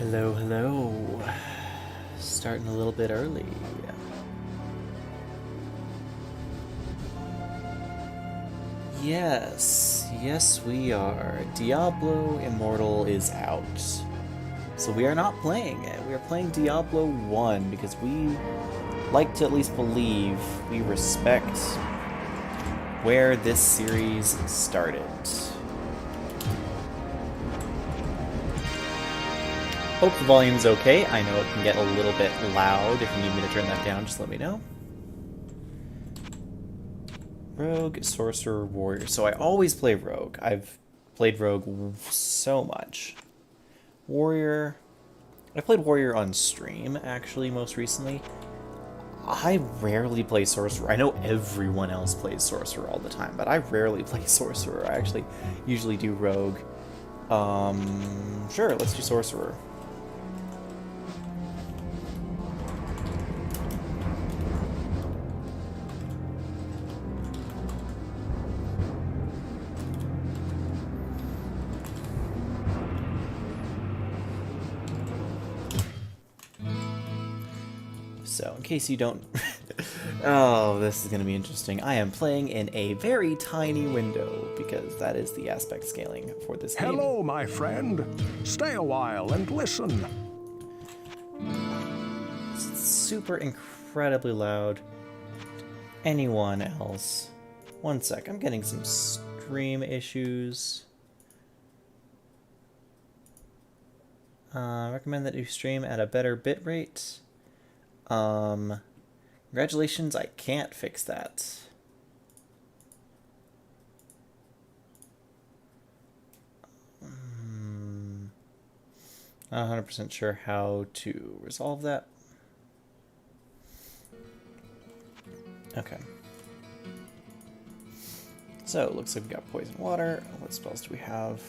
Hello, hello. Starting a little bit early. Yes, we are. Diablo Immortal is out. So we are not playing it. We are playing Diablo 1 because we like to at least believe we respect where this series started. Hope the volume's okay. I know it can get a little bit loud. If you need me to turn that down, just let me know. Rogue, Sorcerer, Warrior. So I always play Rogue. I've played Rogue so much. Warrior. I played Warrior on stream, actually, most recently. I rarely play Sorcerer. I know everyone else plays Sorcerer all the time, but I rarely play Sorcerer. I actually usually do Rogue. Sure, let's do Sorcerer. So, in case you don't... oh, this is going to be interesting. I am playing in a very tiny window, because that is the aspect scaling for this game. Hello, my friend. Stay a while and listen. It's super incredibly loud. Anyone else? One sec, I'm getting some stream issues. Recommend that you stream at a better bitrate. Congratulations, I can't fix that. Not 100% sure how to resolve that. Okay. So, it looks like we got poison water. What spells do we have?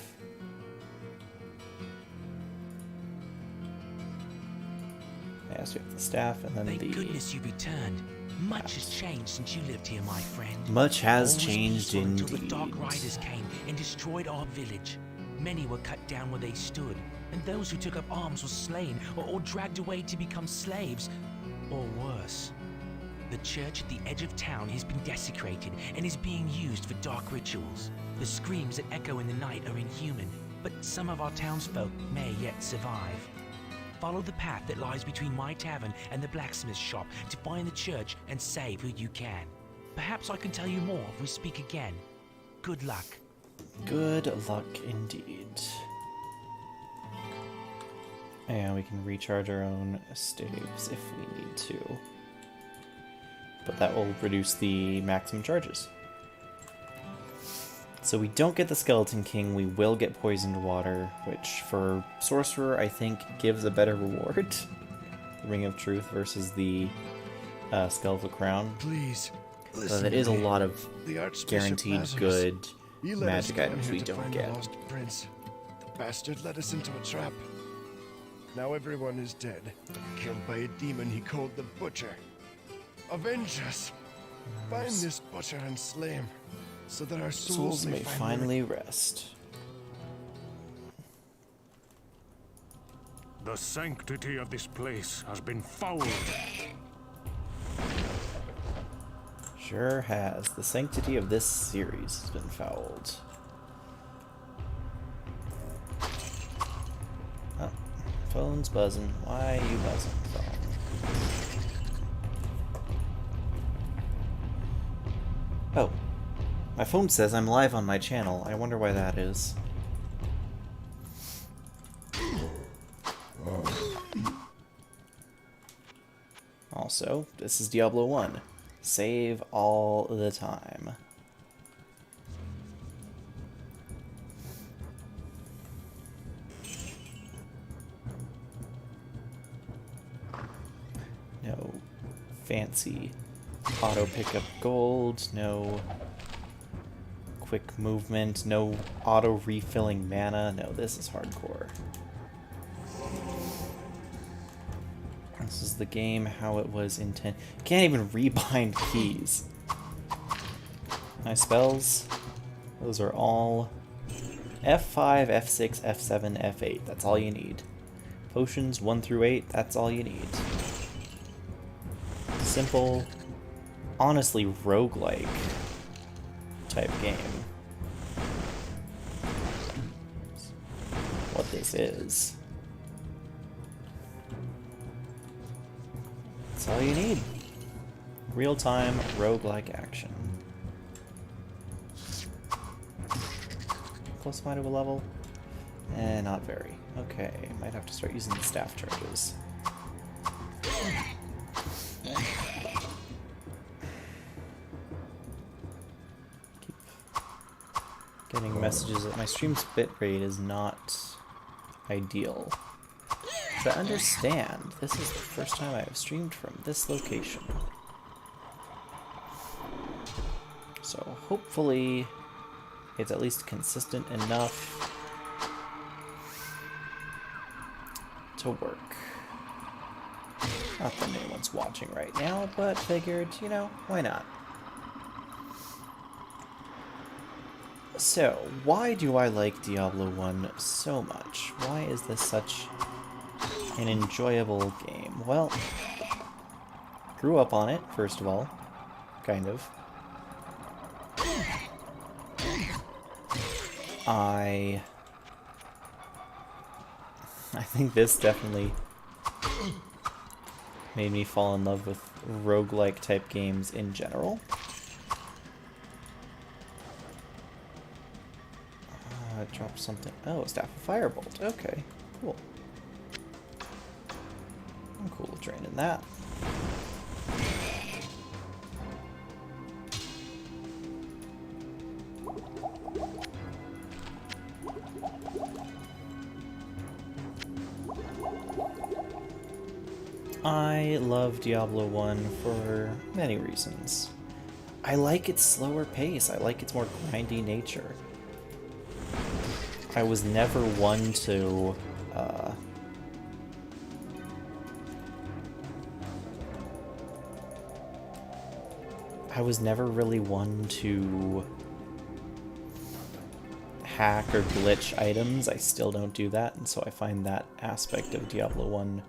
Yes, we have the staff, and then Thank the... goodness you returned. Much has changed since you lived here, my friend. Much has All was changed peaceful indeed. until the Dark Riders came and destroyed our village. Many were cut down where they stood, and those who took up arms were slain or dragged away to become slaves, or worse. The church at the edge of town has been desecrated and is being used for dark rituals. The screams that echo in the night are inhuman, but some of our townsfolk may yet survive. Follow the path that lies between my tavern and the blacksmith's shop to find the church and save who you can. Perhaps I can tell you more if we speak again. Good luck. Good luck indeed. And we can recharge our own staves if we need to. But that will reduce the maximum charges. So we don't get the Skeleton King, we will get Poisoned Water, which for Sorcerer I think gives a better reward. The Ring of Truth versus the Skeletal Crown. Please, So that is a lot of the Archbishop guaranteed Lazarus. good He led us magic down items here we to don't find get. The lost prince. The bastard led us into a trap. Now everyone is dead, killed by a demon he called the Butcher. Avenge us! Find this Butcher and slay him, so that our souls May finally rest. The sanctity of this place has been fouled. Sure has. The sanctity of this series has been fouled. Oh, phone's buzzing. Why are you buzzing, phone? Oh, my phone says I'm live on my channel. I wonder why that is. Also, this is Diablo 1. Save all the time. No fancy auto pickup gold, no quick movement, no auto refilling mana. No, this is hardcore. This is the game how it was intended. Can't even rebind keys. My spells, those are all F5, F6, F7, F8. That's all you need. Potions 1 through 8, that's all you need. Simple, honestly roguelike type game. What this is. That's all you need. Real-time roguelike action. Close am I to a level? Not very. Okay, might have to start using the staff charges. Keep getting messages that my stream's bitrate is not ideal. But understand, this is the first time I have streamed from this location. So hopefully it's at least consistent enough to work. Not that anyone's watching right now, but figured, you know, why not? So, why do I like Diablo 1 so much? Why is this such an enjoyable game? Well, grew up on it, first of all. Kind of. I think this definitely made me fall in love with roguelike type games in general. Drop something. Oh, Staff of Firebolt. Okay, cool. I'm cool with draining that. I love Diablo 1 for many reasons. I like its slower pace. I like its more grindy nature. I was never one to I was never really one to hack or glitch items. I still don't do that, and so I find that aspect of Diablo 1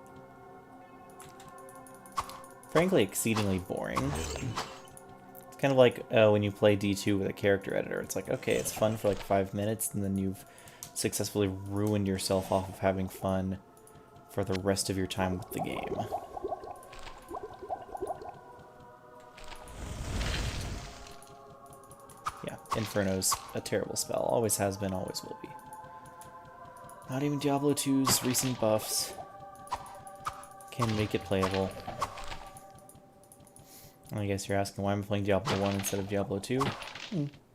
frankly exceedingly boring. It's kind of like when you play D2 with a character editor. It's like, okay, it's fun for like 5 minutes, and then you've successfully ruined yourself off of having fun for the rest of your time with the game. Yeah, Inferno's a terrible spell. Always has been, always will be. Not even Diablo 2's recent buffs can make it playable. I guess you're asking why I'm playing Diablo 1 instead of Diablo 2?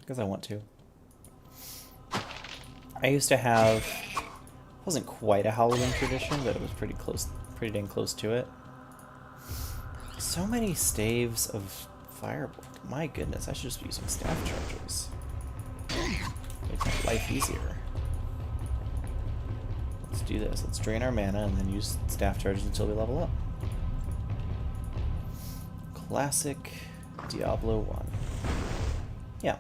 Because I want to. I used to have, it wasn't quite a Halloween tradition, but it was pretty dang close to it. So many staves of Firebolt. My goodness, I should just be using staff charges. Make my life easier. Let's do this. Let's drain our mana and then use staff charges until we level up. Classic Diablo 1. Yeah.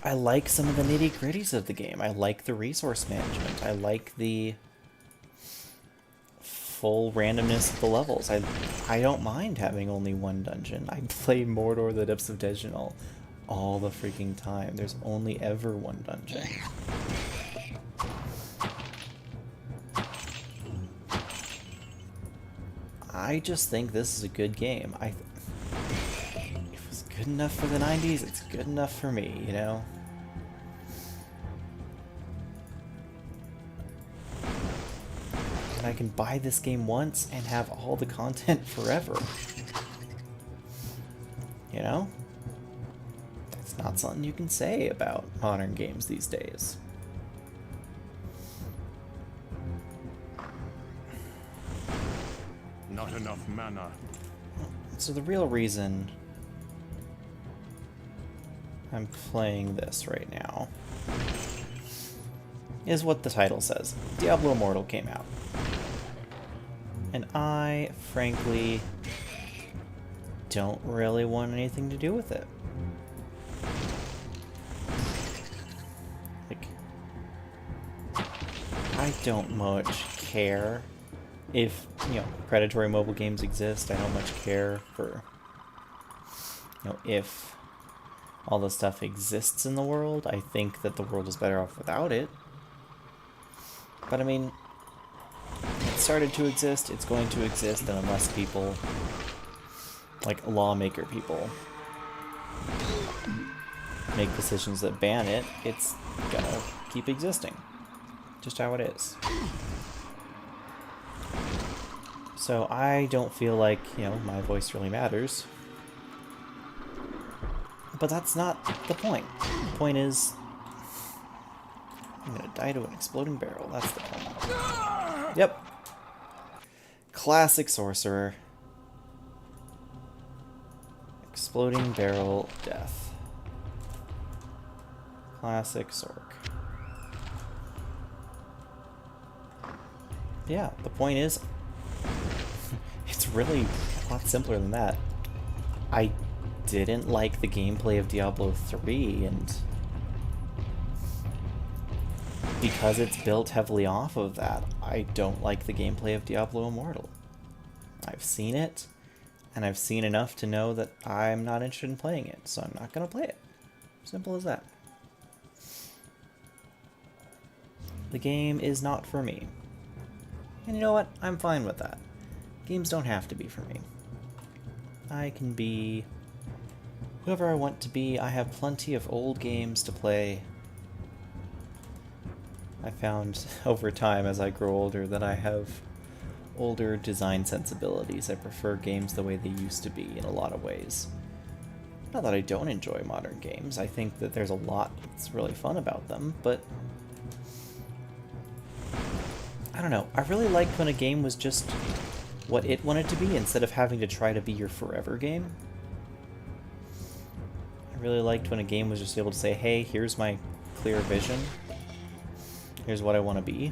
I like some of the nitty-gritties of the game. I like the resource management. I like the full randomness of the levels. I don't mind having only one dungeon. I play Mordor the Depths of Dejanal all the freaking time. There's only ever one dungeon. I just think this is a good game. If it was good enough for the 90s, it's good enough for me, you know? And I can buy this game once and have all the content forever. You know? That's not something you can say about modern games these days. Not enough mana. So the real reason I'm playing this right now is what the title says. Diablo Immortal came out. And I, frankly, don't really want anything to do with it. Like, I I don't much care if, predatory mobile games exist. I don't much care for, if all this stuff exists in the world. I think that the world is better off without it. But I mean, it started to exist, it's going to exist, and unless people, like lawmaker people, make decisions that ban it, it's gonna keep existing. Just how it is. So I don't feel like, my voice really matters. But that's not the point. The point is, I'm gonna die to an exploding barrel. That's the point. Yep. Classic sorcerer. Exploding barrel death. Classic Sork. Yeah, the point is, it's really a lot simpler than that. I didn't like the gameplay of Diablo 3, and because it's built heavily off of that, I don't like the gameplay of Diablo Immortal. I've seen it, and I've seen enough to know that I'm not interested in playing it, so I'm not going to play it. Simple as that. The game is not for me. And you know what? I'm fine with that. Games don't have to be for me. I can be whoever I want to be. I have plenty of old games to play. I found over time as I grow older that I have older design sensibilities. I prefer games the way they used to be in a lot of ways. Not that I don't enjoy modern games. I think that there's a lot that's really fun about them, but I don't know. I really liked when a game was just what it wanted to be instead of having to try to be your forever game. I really liked when a game was just able to say, hey, here's my clear vision. Here's what I want to be.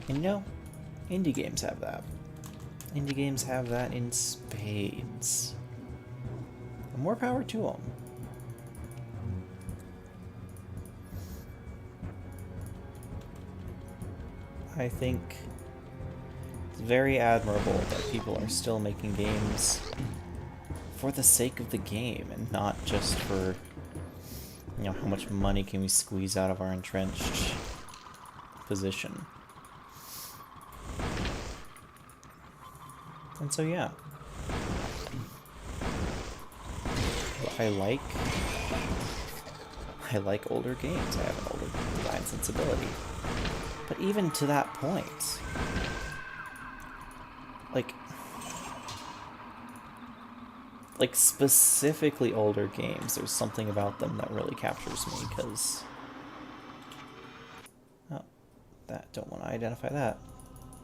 And indie games have that. Indie games have that in spades. And more power to them. I think it's very admirable that people are still making games for the sake of the game and not just for, how much money can we squeeze out of our entrenched position. And so, yeah. I like older games. I have an older design sensibility. But even to that point, like specifically older games, there's something about them that really captures me, because don't want to identify that.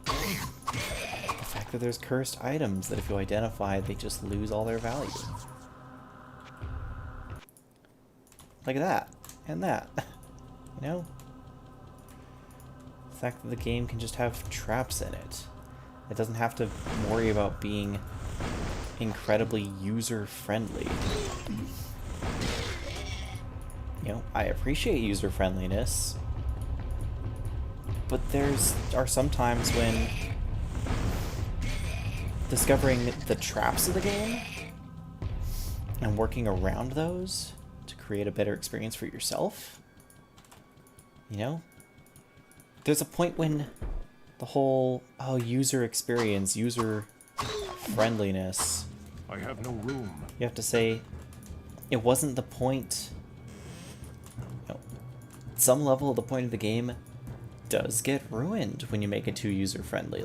The fact that there's cursed items that if you identify, they just lose all their value. Like that, and that, The fact that the game can just have traps in it. It doesn't have to worry about being incredibly user-friendly. I appreciate user-friendliness, but are some times when discovering the traps of the game and working around those to create a better experience for yourself, there's a point when the whole, user experience, user friendliness, I have no room. you have to say, it wasn't the point. Some level of the point of the game does get ruined when you make it too user-friendly.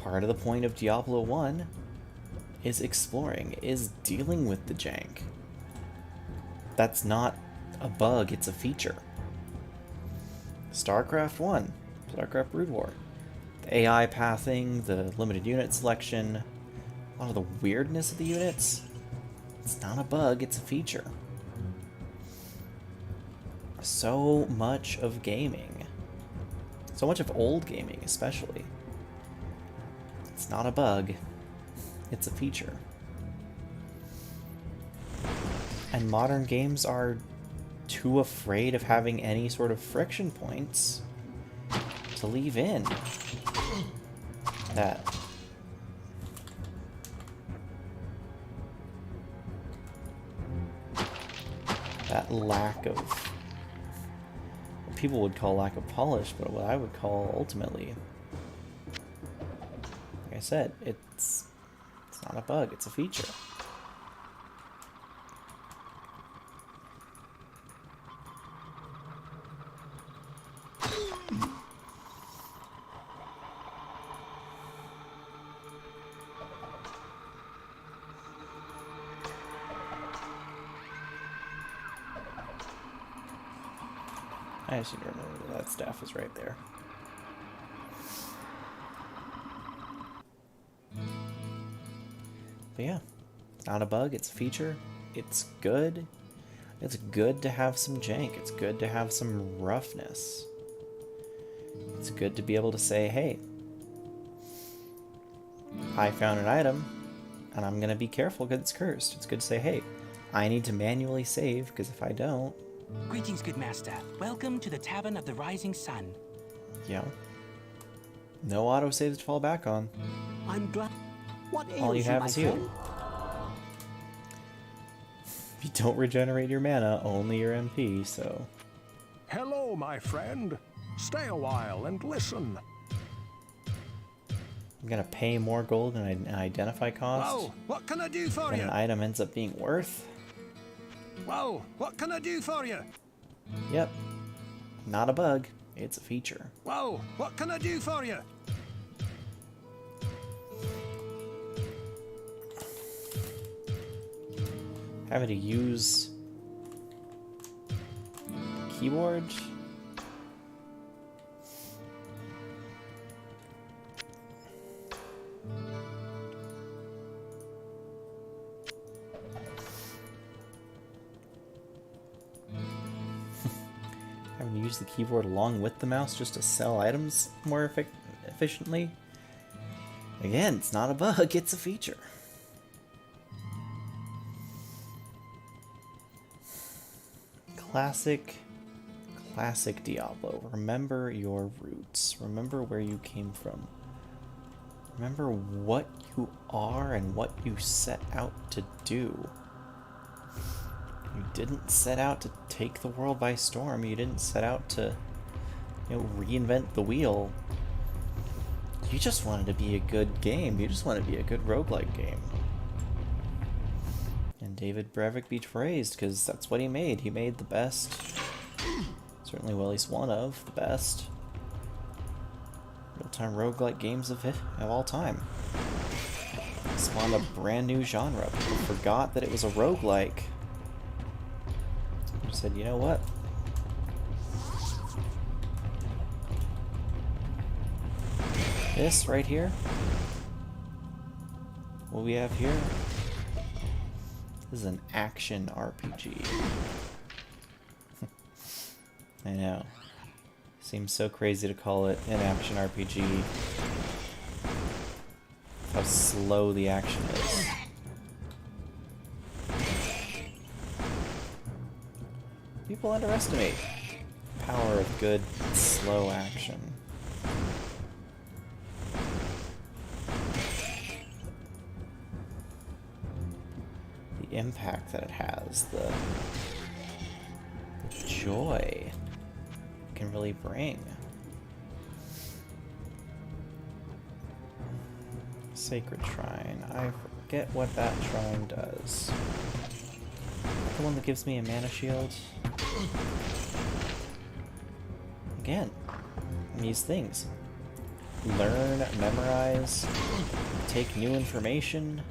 Part of the point of Diablo 1 is exploring, is dealing with the jank. That's not a bug, it's a feature. StarCraft 1, StarCraft Brood War. The AI pathing, the limited unit selection, a lot of the weirdness of the units, it's not a bug, it's a feature. So much of gaming, so much of old gaming especially, it's not a bug, it's a feature. And modern games are too afraid of having any sort of friction points to leave in. That lack of what people would call lack of polish, but what I would call ultimately, like I said, it's not a bug, it's a feature. I just need to remember that staff is right there. But yeah, it's not a bug, it's a feature. It's good. It's good to have some jank. It's good to have some roughness. It's good to be able to say, hey, I found an item, and I'm going to be careful because it's cursed. It's good to say, hey, I need to manually save, because if I don't... Greetings, good master. Welcome to the Tavern of the Rising Sun. Yeah. No autosaves to fall back on. I'm glad. What All you ails have my is you. friend? You don't regenerate your mana, only your MP, so... Hello, my friend. Stay a while and listen. I'm gonna pay more gold than an identify cost Whoa, what can I do for than you? an item ends up being worth. Whoa, what can I do for you? Yep. Not a bug, it's a feature. Whoa, what can I do for you? Having to use keyboard. Having to use the keyboard along with the mouse just to sell items more efficiently. Again, it's not a bug, it's a feature. Classic Diablo. Remember your roots. Remember where you came from. Remember what you are and what you set out to do. You didn't set out to take the world by storm. You didn't set out to, reinvent the wheel. You just wanted to be a good game. You just wanted to be a good roguelike game. And David Brevik be praised, because that's what he made. He made the best, certainly, well, at least one of the best real-time roguelike games of all time. Spawned a brand new genre. People forgot that it was a roguelike. They said, you know what? This right here, what we have here, this is an action RPG. I know. Seems so crazy to call it an action RPG. How slow the action is. People underestimate the power of good, slow action. The impact that it has, the joy it can really bring. Sacred Shrine. I forget what that shrine does. The one that gives me a mana shield? Again, these things. Learn, memorize, take new information,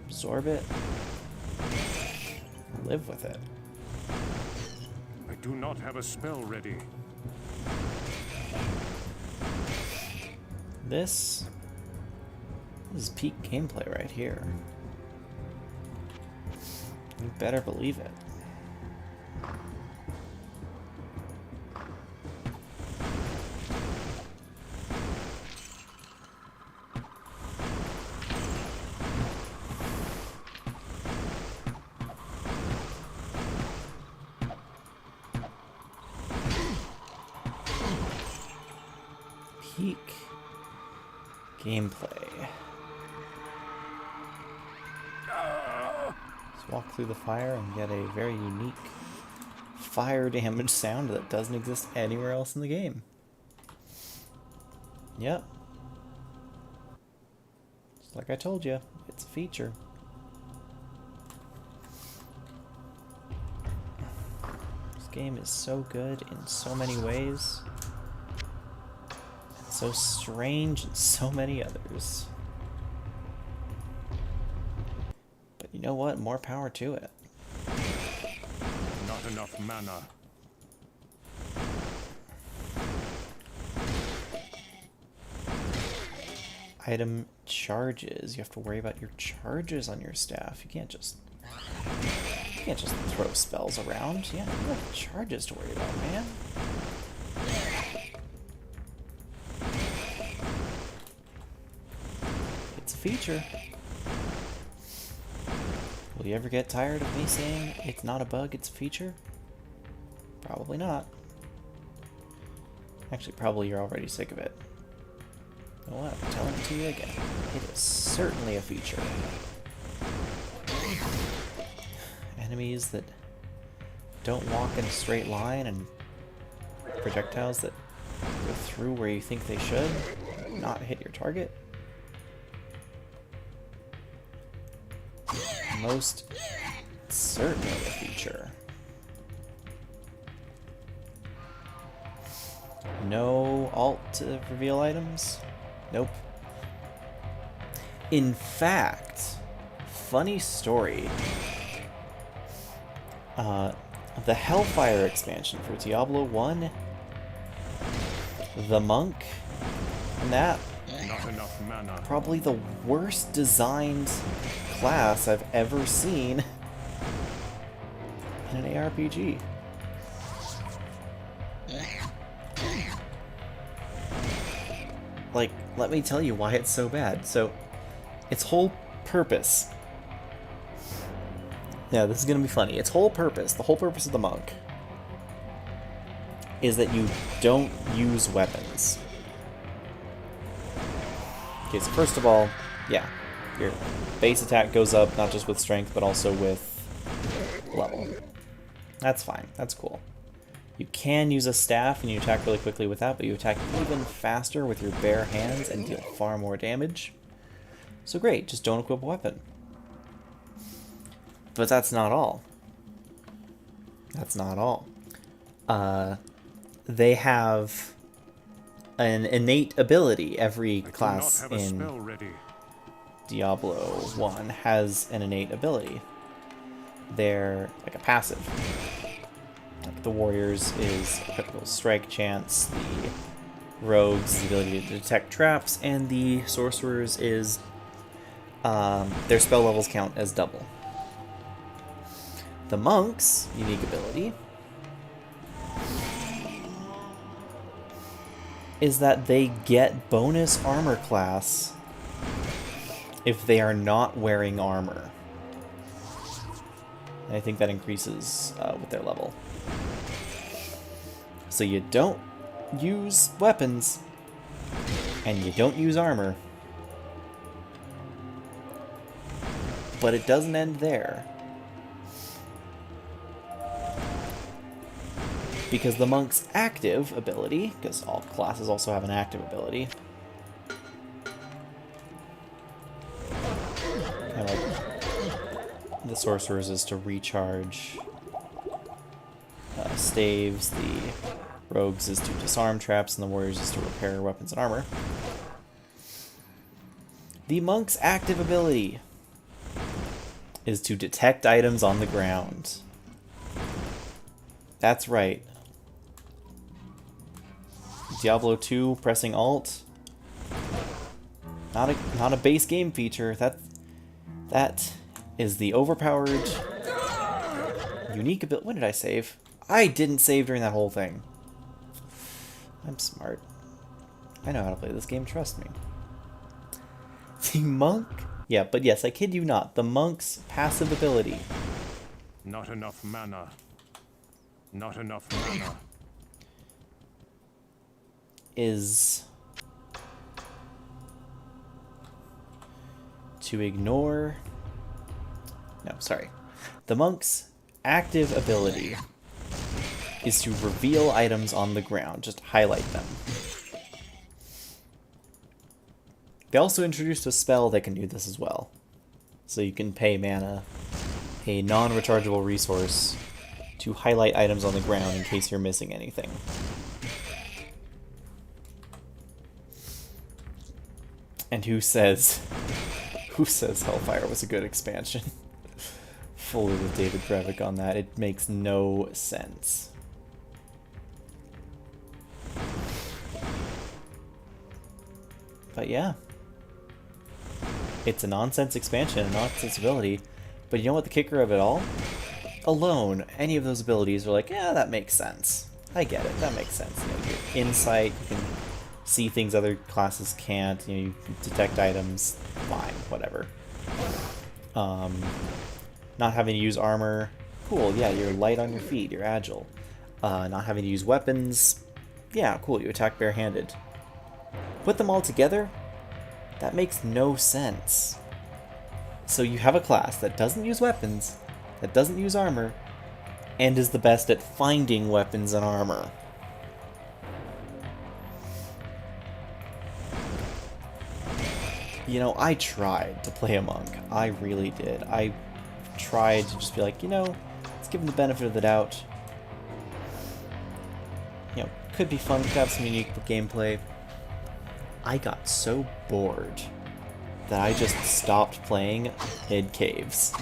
absorb it, live with it. I do not have a spell ready. This is peak gameplay right here. You better believe it. peek. Gameplay. Just walk through the fire and get a very unique fire damage sound that doesn't exist anywhere else in the game. Yep. Just like I told you, it's a feature. This game is so good in so many ways. And so strange in so many others. But you know what? More power to it. Not enough mana. Item charges. You have to worry about your charges on your staff. You can't just throw spells around. Yeah, you have charges to worry about, man. It's a feature. Will you ever get tired of me saying it's not a bug, it's a feature? Probably not. Actually, probably you're already sick of it. You know what? I'm telling it to you again. It is certainly a feature. Enemies that don't walk in a straight line and projectiles that go through where you think they should, not hit your target. Most certainly a feature. No alt to reveal items? Nope. In fact, funny story. The Hellfire expansion for Diablo 1, the monk, and that, Not enough mana. probably the worst designed class I've ever seen in an ARPG. Like, let me tell you why it's so bad. So, its whole purpose... Yeah, this is gonna be funny. Its whole purpose, the whole purpose of the monk, is that you don't use weapons. Okay, so first of all, yeah, your base attack goes up not just with strength, but also with level. That's fine. That's cool. You can use a staff and you attack really quickly with that, but you attack even faster with your bare hands and deal far more damage. So great, just don't equip a weapon. But that's not all. That's not all. They have an innate ability. Every class I do not have a in spell ready. Diablo 1 has an innate ability. They're like a passive. Like the warriors is a critical strike chance, the rogues the ability to detect traps, and the sorcerers is their spell levels count as double. The monk's unique ability is that they get bonus armor class if they are not wearing armor. And I think that increases with their level. So you don't use weapons, and you don't use armor. But it doesn't end there. Because the monk's active ability, because all classes also have an active ability, kind of like the sorcerers is to recharge staves, the rogues is to disarm traps, and the warriors is to repair weapons and armor. The monk's active ability is to detect items on the ground. That's right. Diablo 2 pressing Alt. Not a base game feature. That is the overpowered unique ability. When did I save? I didn't save during that whole thing. I'm smart. I know how to play this game, trust me. The monk? Yeah, but yes, I kid you not. The monk's passive ability Not enough mana. Not enough mana. is to ignore... No, sorry. The monk's active ability is to reveal items on the ground, just highlight them. They also introduced a spell that can do this as well. So you can pay mana, a non-rechargeable resource, to highlight items on the ground in case you're missing anything. And who says Hellfire was a good expansion? Fully with David Brevik on that. It makes no sense. But yeah. It's a nonsense expansion, a nonsense ability. But you know what the kicker of it all? Alone, any of those abilities are like, yeah, that makes sense. I get it, that makes sense. You know, your insight, you can see things other classes can't, you know, you can detect items, fine, whatever. Not having to use armor, cool, yeah, you're light on your feet, you're agile. Not having to use weapons, yeah, cool, you attack barehanded. Put them all together, that makes no sense. So you have a class that doesn't use weapons, that doesn't use armor, and is the best at finding weapons and armor. You know, I tried to play a monk. I really did. I tried to just be like, you know, let's give him the benefit of the doubt. You know, could be fun, could have some unique gameplay. I got so bored that I just stopped playing mid-caves.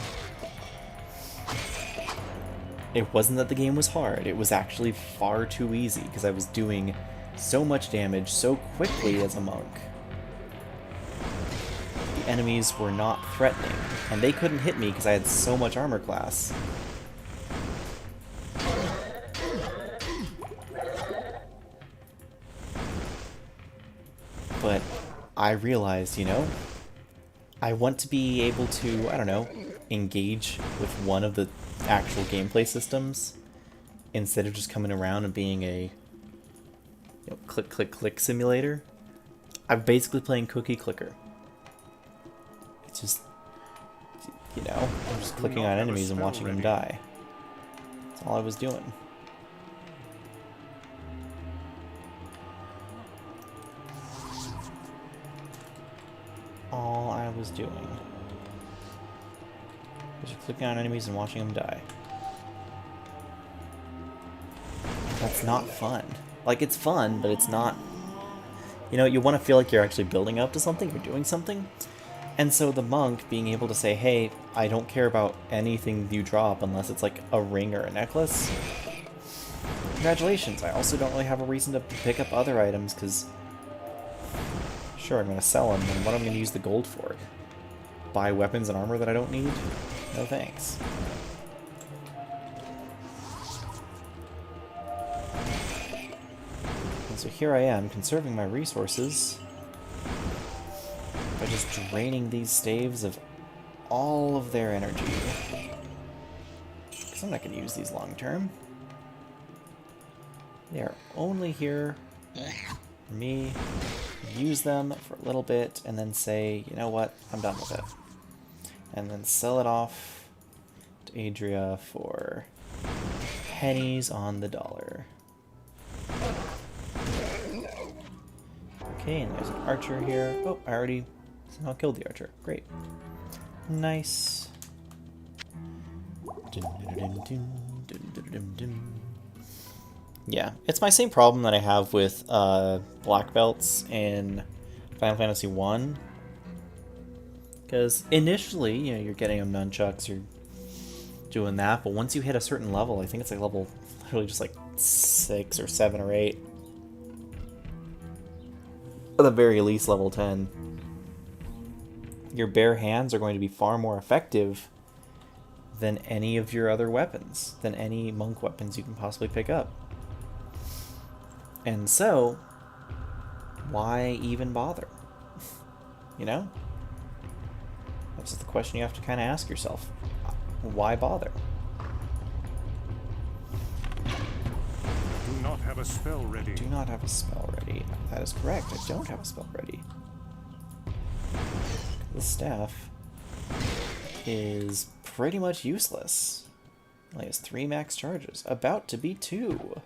It wasn't that the game was hard, it was actually far too easy because I was doing so much damage so quickly as a monk. The enemies were not threatening, and they couldn't hit me because I had so much armor class. But I realized, you know, I want to be able to, I don't know, engage with one of the actual gameplay systems instead of just coming around and being a, you know, click click click simulator. I'm basically playing cookie clicker. It's just, you know, I'm just clicking on enemies and watching them die. That's all I was doing. All I was doing. Just clicking on enemies and watching them die. That's not fun. Like, it's fun, but it's not... You know, you want to feel like you're actually building up to something, you're doing something. And so the monk being able to say, hey, I don't care about anything you drop unless it's like a ring or a necklace. Congratulations, I also don't really have a reason to pick up other items, because... Sure, I'm going to sell them, and what am I going to use the gold for? Buy weapons and armor that I don't need? No thanks. And so here I am, conserving my resources by just draining these staves of all of their energy. Because I'm not going to use these long term. They are only here for me. Use them for a little bit and then say, you know what, I'm done with it. And then sell it off to Adria for pennies on the dollar. Okay, and there's an archer here. Oh, I already somehow killed the archer. Great. Nice. Yeah, it's my same problem that I have with black belts in Final Fantasy 1. Because initially, you know, you're getting them nunchucks, you're doing that, but once you hit a certain level, I think it's like level, literally just like 6 or 7 or 8. At the very least, level 10. Your bare hands are going to be far more effective than any of your other weapons, than any monk weapons you can possibly pick up. And so, why even bother? You know? That's just the question you have to kind of ask yourself. Why bother? Do not have a spell ready. Do not have a spell ready. That is correct. I don't have a spell ready. The staff is pretty much useless. Only has 3 max charges. About to be 2.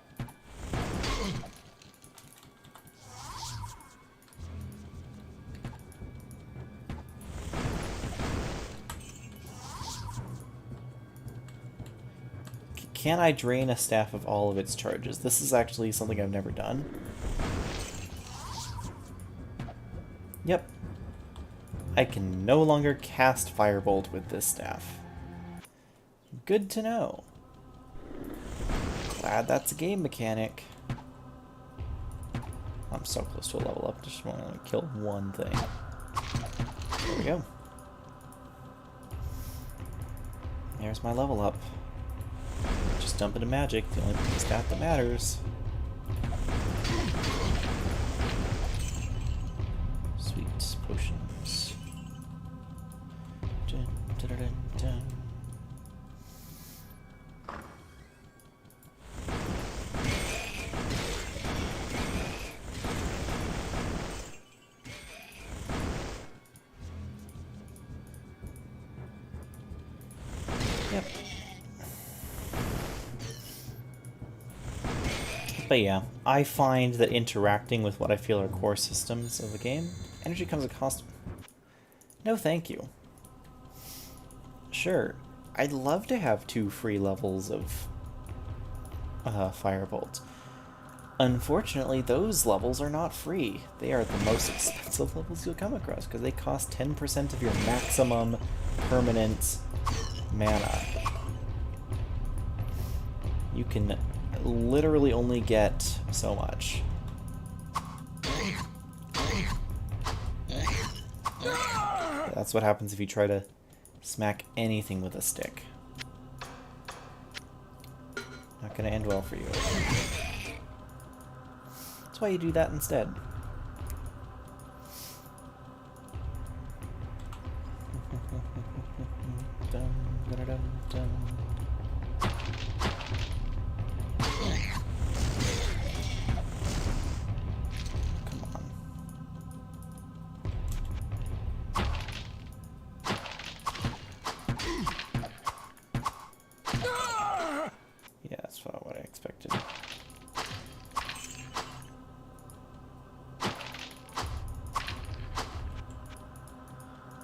Can I drain a staff of all of its charges? This is actually something I've never done. Yep. I can no longer cast Firebolt with this staff. Good to know. Glad that's a game mechanic. I'm so close to a level up. Just want to kill one thing. There we go. There's my level up. Just dump into magic, the only stat that matters. Sweet potions. Dun, dun, dun, dun. Yep. But yeah, I find that interacting with what I feel are core systems of the game, energy comes at cost. No thank you. Sure, I'd love to have 2 free levels of Firebolt. Unfortunately, those levels are not free. They are the most expensive levels you'll come across because they cost 10% of your maximum permanent mana. You can literally only get so much. That's what happens if you try to smack anything with a stick. Not gonna end well for you. That's why you do that instead. Dun, dun, dun, dun. Yeah, that's what I expected.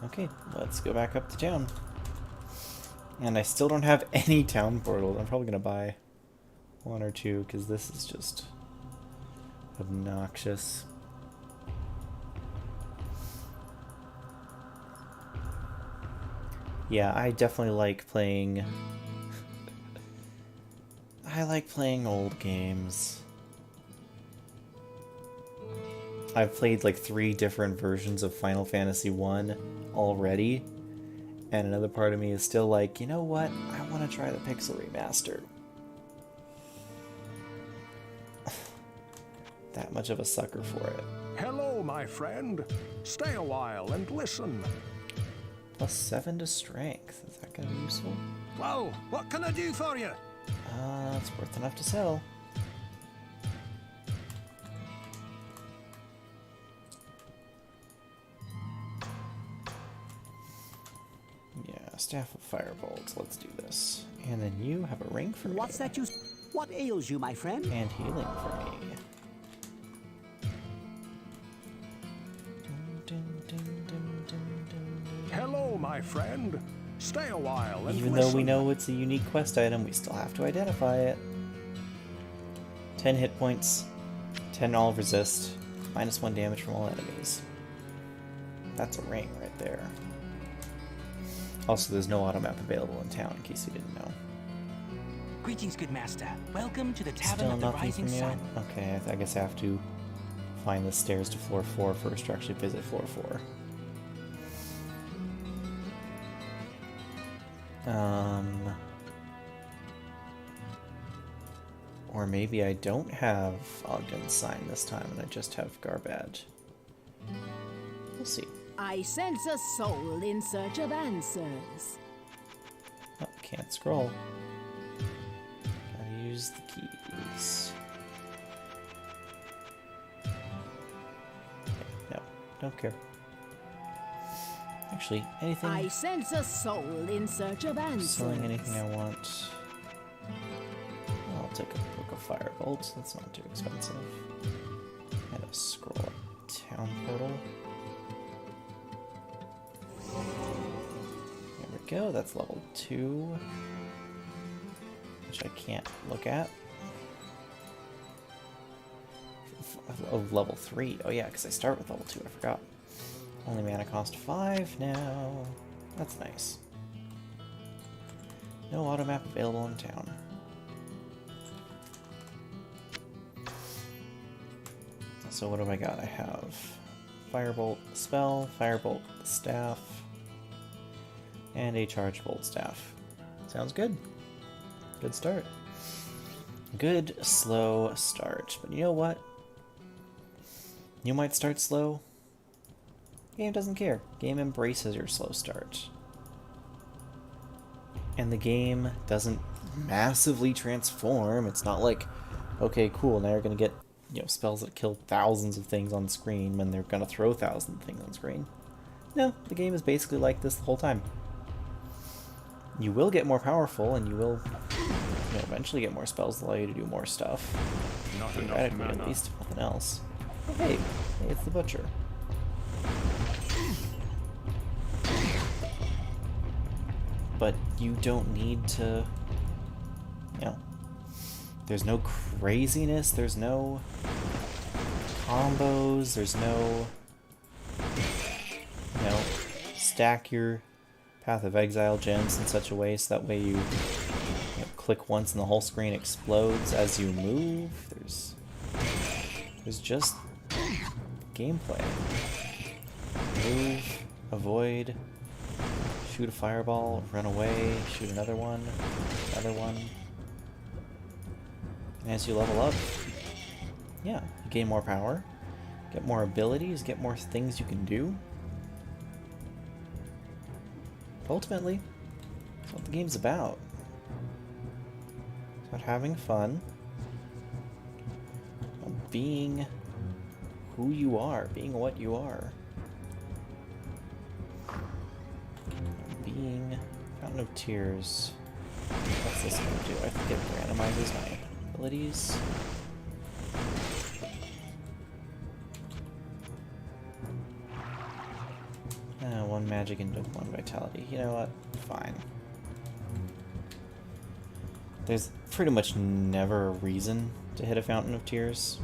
Okay, let's go back up to town. And I still don't have any town portals. I'm probably gonna buy 1 or 2 because this is just obnoxious. Yeah, I definitely like playing... I like playing old games. I've played like 3 different versions of Final Fantasy 1 already, and another part of me is still like, you know what? I want to try the Pixel Remaster. That much of a sucker for it. Hello, my friend. Stay a while and listen. +7 to strength. Is that going to be useful? Well, what can I do for you? It's worth enough to sell. Yeah, Staff of Firebolt. Let's do this. And then you have a ring for me. What's that you... What ails you, my friend? And healing for me. Hello, my friend. Stay a while and Even listen. though we know it's a unique quest item, we still have to identify it. 10 hit points, 10 all resist, -1 damage from all enemies. That's a ring right there. Also, there's no auto map available in town, in case you didn't know. Greetings, good master. Welcome to the Tavern Still of the nothing Rising from you? Sun. Okay, I guess I have to find the stairs to floor 4 first to actually visit floor 4. Or maybe I don't have Ogden's sign this time and I just have Garbage. We'll see. I sense a soul in search of answers. Oh, can't scroll. Gotta use the keys. Okay, no, don't care. Actually, anything? I sense a soul in search of answers. Selling anything I want. I'll take a book of firebolt. That's not too expensive. And a scroll of town portal. There we go. That's level 2, which I can't look at. Of level 3. Oh yeah, because I start with level 2. I forgot. Only mana cost 5 now. That's nice. No auto map available in town. So what do I got? I have Firebolt spell, Firebolt staff, and a Charge Bolt staff. Sounds good. Good start. Good slow start. But you know what? You might start slow. Game doesn't care. Game embraces your slow start. And the game doesn't massively transform. It's not like, okay, cool, now you're gonna get, you know, spells that kill thousands of things on screen when they're gonna throw thousands of things on screen. No, the game is basically like this the whole time. You will get more powerful, and you will, you know, eventually get more spells that allow you to do more stuff. Not enough Theoretically, mana. at least, if nothing else. Oh, hey, it's the Butcher. But you don't need to, you know, there's no craziness, there's no combos, there's no, you know, stack your Path of Exile gems in such a way so that way you know, click once and the whole screen explodes as you move. There's just gameplay. Move, avoid, shoot a fireball, run away, shoot another one. And as you level up, yeah, you gain more power, get more abilities, get more things you can do. Ultimately, that's what the game's about. It's about having fun, about being who you are, being what you are. Being Fountain of Tears. What's this gonna do? I think it randomizes my abilities. One magic and one vitality. You know what? Fine. There's pretty much never a reason to hit a Fountain of Tears.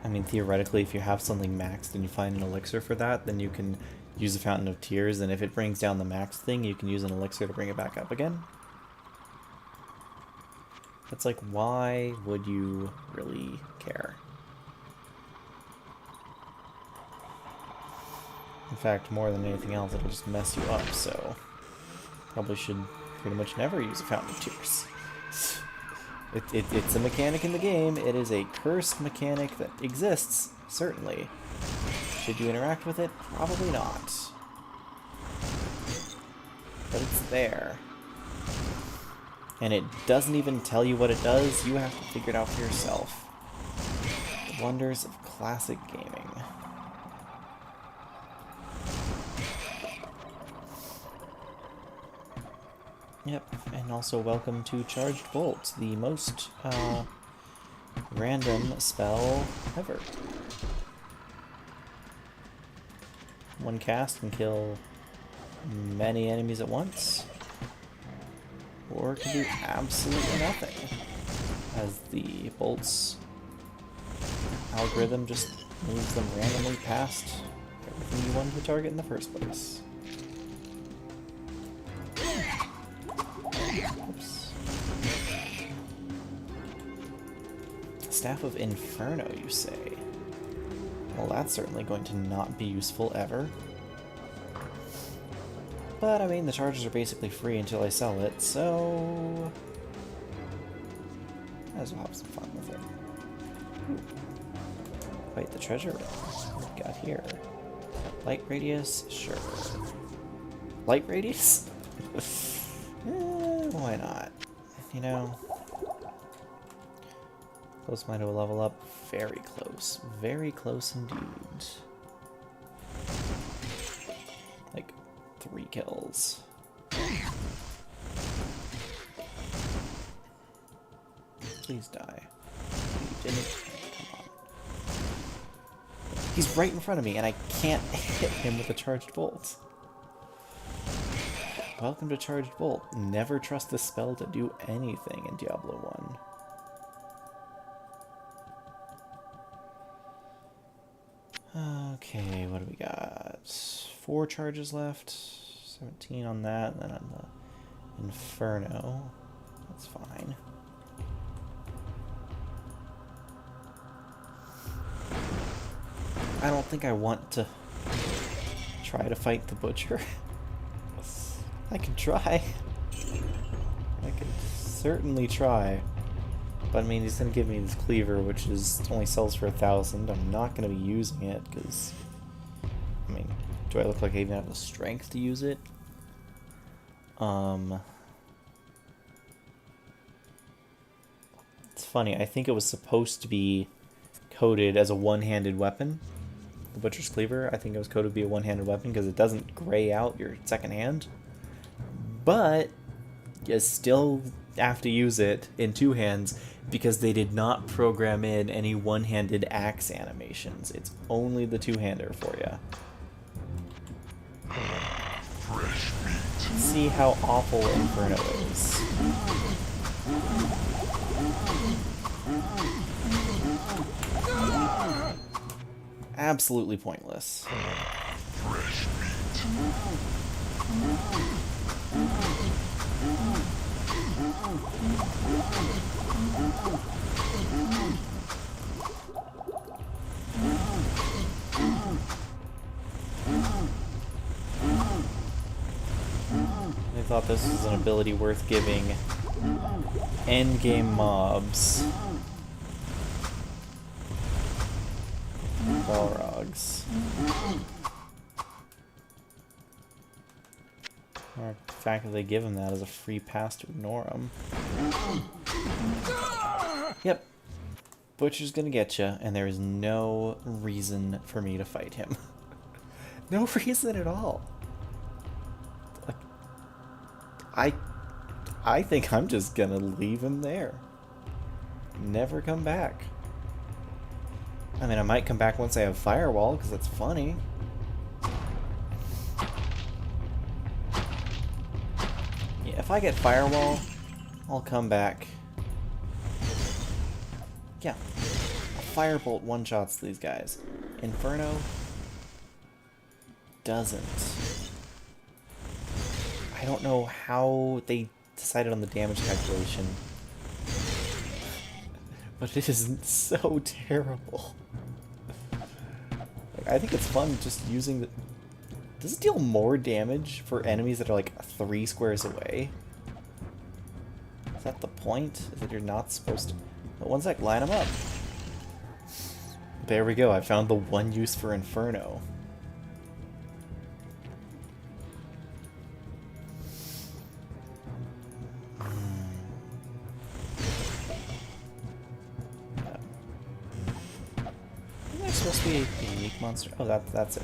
I mean, theoretically, if you have something maxed and you find an elixir for that, then you can use a Fountain of Tears, and if it brings down the max thing, you can use an elixir to bring it back up again. It's like, why would you really care? In fact, more than anything else, it'll just mess you up, so probably should pretty much never use a Fountain of Tears. It's a mechanic in the game. It is a cursed mechanic that exists, certainly. Should you interact with it? Probably not. But it's there. And it doesn't even tell you what it does. You have to figure it out for yourself. The wonders of classic gaming. Yep, and also welcome to Charged Bolt, the most random spell ever. One cast can kill many enemies at once, or it can do absolutely nothing, as the bolt's algorithm just moves them randomly past everything you wanted to target in the first place. Oops. Staff of Inferno, you say? Well, that's certainly going to not be useful ever. But, I mean, the charges are basically free until I sell it, so might as well have some fun with it. Ooh. Quite the treasure room. What we got here? Light radius? Sure. Light radius? Why not? You know, Close mine to a level up. Very close. Very close indeed. Like 3 kills. Please die. You didn't. Come on. He's right in front of me and I can't hit him with a charged bolt. Welcome to Charged Bolt. Never trust this spell to do anything in Diablo 1. Okay, what do we got? 4 charges left. 17 on that, and then on the Inferno. That's fine. I don't think I want to try to fight the Butcher. I can try. I could certainly try. But I mean, he's gonna give me this cleaver, which is only sells for 1,000. I'm not gonna be using it because, I mean, do I look like I even have the strength to use it? It's funny. I think it was supposed to be coded as a one-handed weapon. The Butcher's Cleaver. I think it was coded to be a one-handed weapon because it doesn't gray out your second hand. But you still have to use it in 2 hands because they did not program in any one-handed axe animations. It's only the 2-hander for you. See how awful Inferno is. Absolutely pointless. I thought this was an ability worth giving endgame mobs. Balrogs. Or the fact that they give him that as a free pass to ignore him. Yep. Butcher's gonna get you, and there is no reason for me to fight him. No reason at all. Like, I think I'm just gonna leave him there. Never come back. I mean, I might come back once I have Firewall, because that's funny. Yeah, if I get Firewall, I'll come back. Yeah. Firebolt one-shots these guys. Inferno doesn't. I don't know how they decided on the damage calculation. But it is so terrible. Like, I think it's fun just using the... Does it deal more damage for enemies that are like 3 squares away? Is that the point? Is that you're not supposed to... But one sec, line them up. There we go, I found the one use for Inferno. Supposed to be a unique monster. Oh, that's it.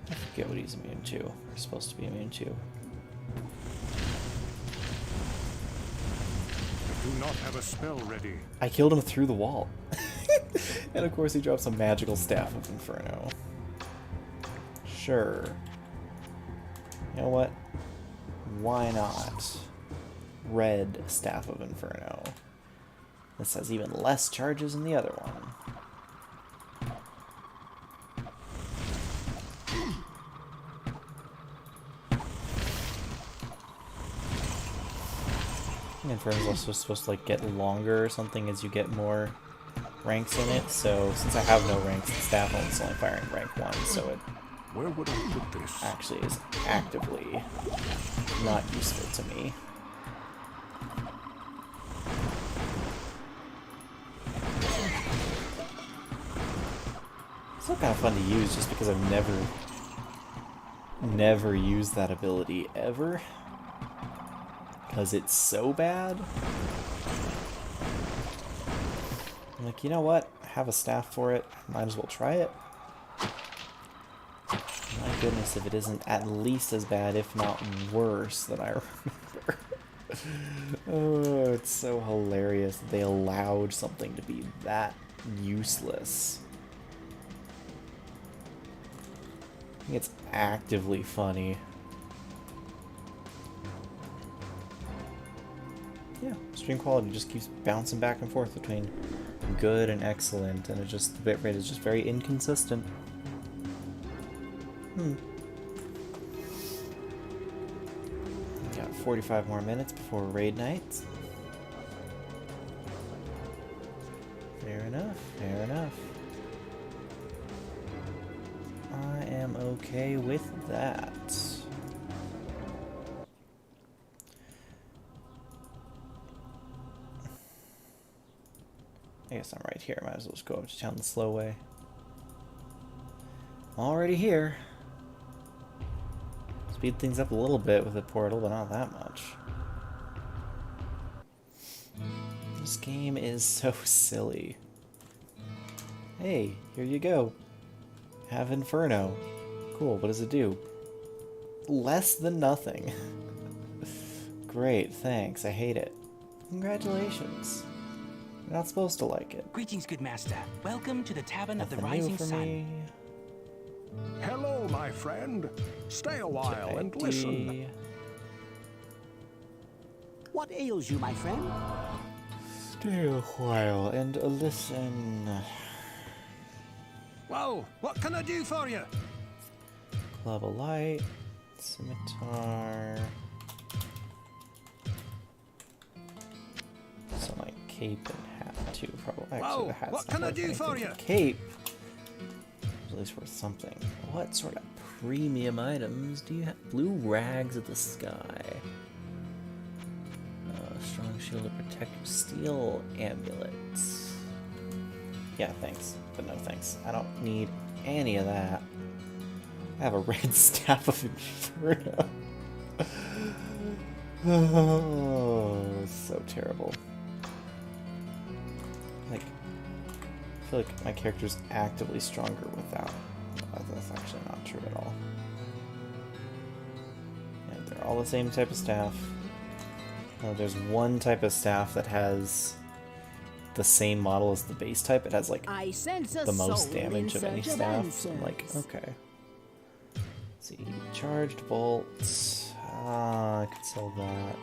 I forget what he's immune to. Or supposed to be immune to. Do not have a spell ready. I killed him through the wall. And of course he drops a magical staff of Inferno. Sure. You know what? Why not? Red Staff of Inferno. This has even less charges than the other one. Inferno's also supposed to like get longer or something as you get more ranks in it. So since I have no ranks, the staff is only firing rank 1, so it Where would I put this? actually is actively not useful to me. still kind of fun to use just because I've never used that ability ever. Because it's so bad. I'm like, you know what? I have a staff for it. Might as well try it. My goodness, if it isn't at least as bad, if not worse, than I remember. Oh, it's so hilarious that they allowed something to be that useless. I think it's actively funny. Yeah, stream quality just keeps bouncing back and forth between good and excellent, and the bitrate is just very inconsistent. Got 45 more minutes before raid night. Fair enough, fair enough. I am okay with that. I guess I'm right here. Might as well just go up to town the slow way. Already here. Speed things up a little bit with the portal, but not that much. This game is so silly. Hey, here you go. Have Inferno. Cool, what does it do? Less than nothing. Great, thanks. I hate it. Congratulations. You're not supposed to like it. Greetings, good master. Welcome to the Tavern of the Nothing new Rising for Sun. me. Hello, my friend. Stay a while and listen. ID. What ails you, my friend? Stay a while and listen. Well, what can I do for you? Club of Light. Scimitar. So my cape and hat too, probably. Actually, Whoa, the hat's what not can I worth do anything. for you? The cape is at least worth something. What sort of premium items do you have? Blue rags of the sky. Strong shield of protective steel amulets. Yeah, thanks, but no thanks. I don't need any of that. I have a red staff of Inferno. Oh, it's so terrible. Like, I feel like my character's actively stronger without. That's actually not true at all. Yeah, they're all the same type of staff. There's one type of staff that has the same model as the base type. It has like I sense a the most soul damage in of any search staff. So I'm like, answers. okay. Let's see, charged bolts. I could sell that.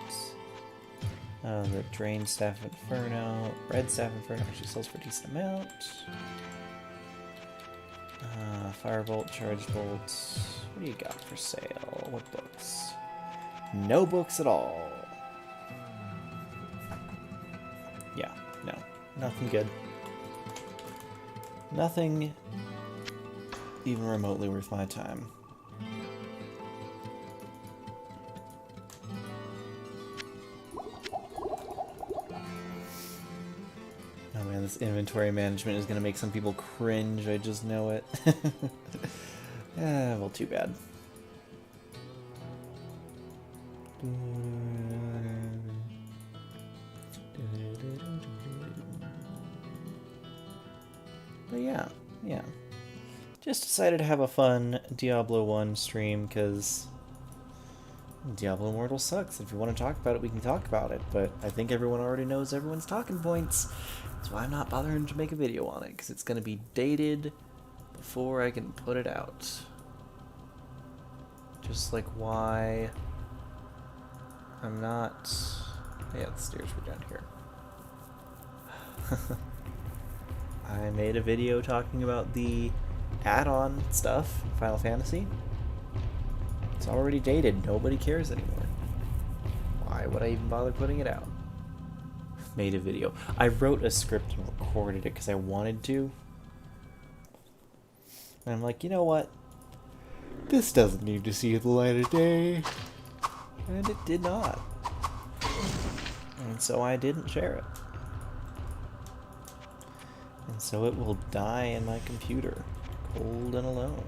The drained staff Inferno, red staff Inferno actually sells for a decent amount. Firebolt, charged bolts. What do you got for sale? What books? No books at all. Yeah, no, nothing good. Nothing even remotely worth my time. Oh man, this inventory management is gonna make some people cringe, I just know it. Well, too bad. But yeah. Just decided to have a fun Diablo 1 stream, because Diablo Immortal sucks. If you want to talk about it, we can talk about it, but I think everyone already knows everyone's talking points. That's why I'm not bothering to make a video on it, because it's going to be dated before I can put it out. Just like why I'm not... Yeah, the stairs were down here. I made a video talking about the add-on stuff, Final Fantasy. It's already dated. Nobody cares anymore. Why would I even bother putting it out? Made a video. I wrote a script and recorded it because I wanted to. And I'm like, you know what? This doesn't need to see the light of day. And it did not. And so I didn't share it. And so it will die in my computer. Old and alone.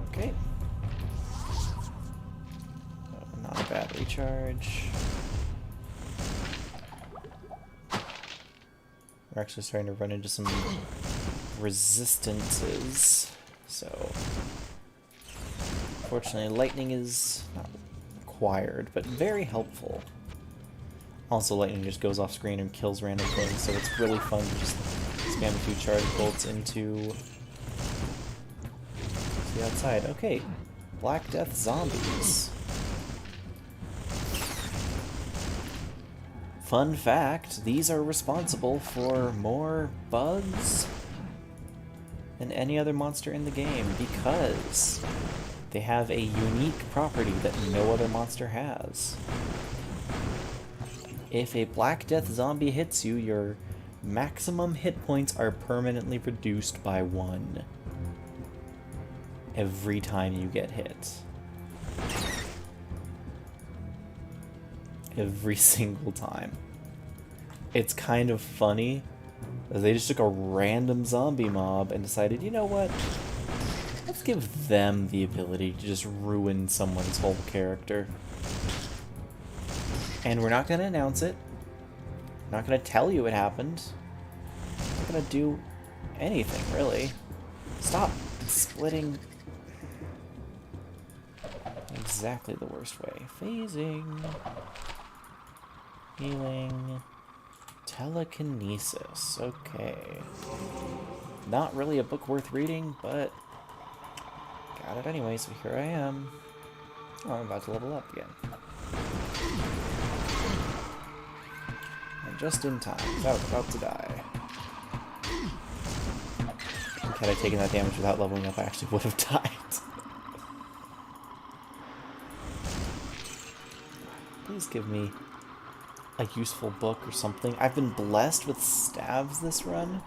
Okay. Oh, not a bad recharge. We're actually starting to run into some resistances, so fortunately lightning is not required, but very helpful. Also, lightning just goes off screen and kills random things, so it's really fun to just spam a few charge bolts into the outside. Okay, Black Death zombies. Fun fact, these are responsible for more bugs than any other monster in the game because they have a unique property that no other monster has. If a Black Death zombie hits you, your maximum hit points are permanently reduced by 1 every time you get hit. Every single time. It's kind of funny. They just took a random zombie mob and decided, you know what? Let's give them the ability to just ruin someone's whole character. And we're not going to announce it. We're not going to tell you it happened. We're not going to do anything, really. Stop splitting exactly the worst way. Phasing. Healing. Telekinesis. Okay. Not really a book worth reading, but got it anyway, so here I am. Oh, I'm about to level up again. And just in time, I was about to die. Had I taken that damage without leveling up, I actually would have died. Please give me a useful book or something. I've been blessed with stabs this run,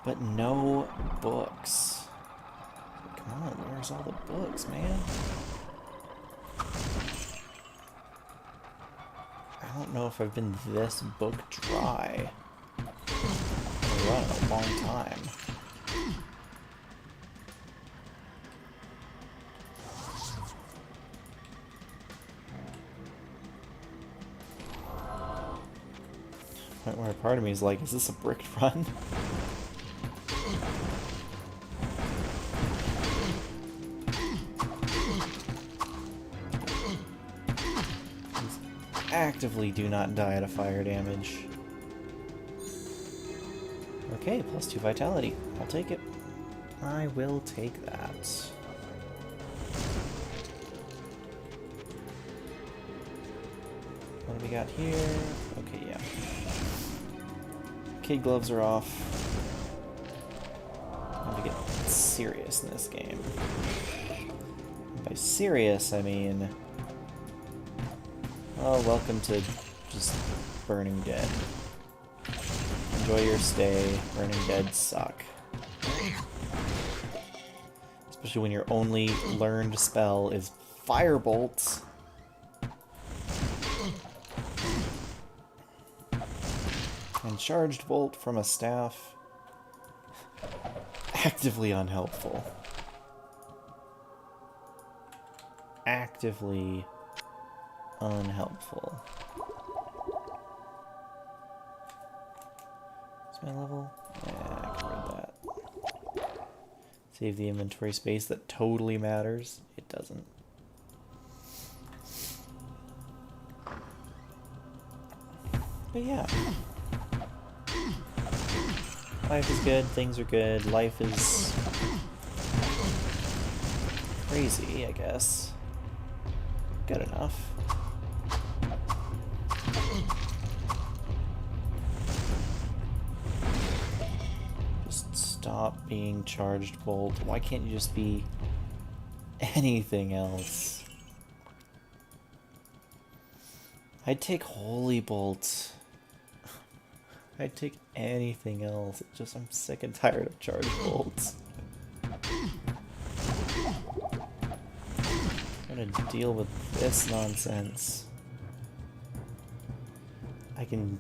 but no books. Come on, where's all the books, man? I don't know if I've been this book dry in a run in a long time. Where part of me is like, is this a bricked run? These actively do not die at a fire damage. Okay, +2 vitality. I'll take it. I will take that. What do we got here? Okay, yeah. Kid gloves are off. I'm gonna get serious in this game. And by serious, I mean, oh, welcome to just Burning Dead. Enjoy your stay. Burning Dead suck. Especially when your only learned spell is Firebolt. And Charged Bolt from a staff. Actively unhelpful. Actively unhelpful. What's my level? Yeah, I can read that. Save the inventory space that totally matters. It doesn't. But yeah. Life is good, things are good, life is crazy, I guess. Good enough. Just stop being Charged Bolt. Why can't you just be anything else? I'd take Holy Bolt. I'd take anything else. It's just I'm sick and tired of Charged Bolts. I'm gonna deal with this nonsense. I can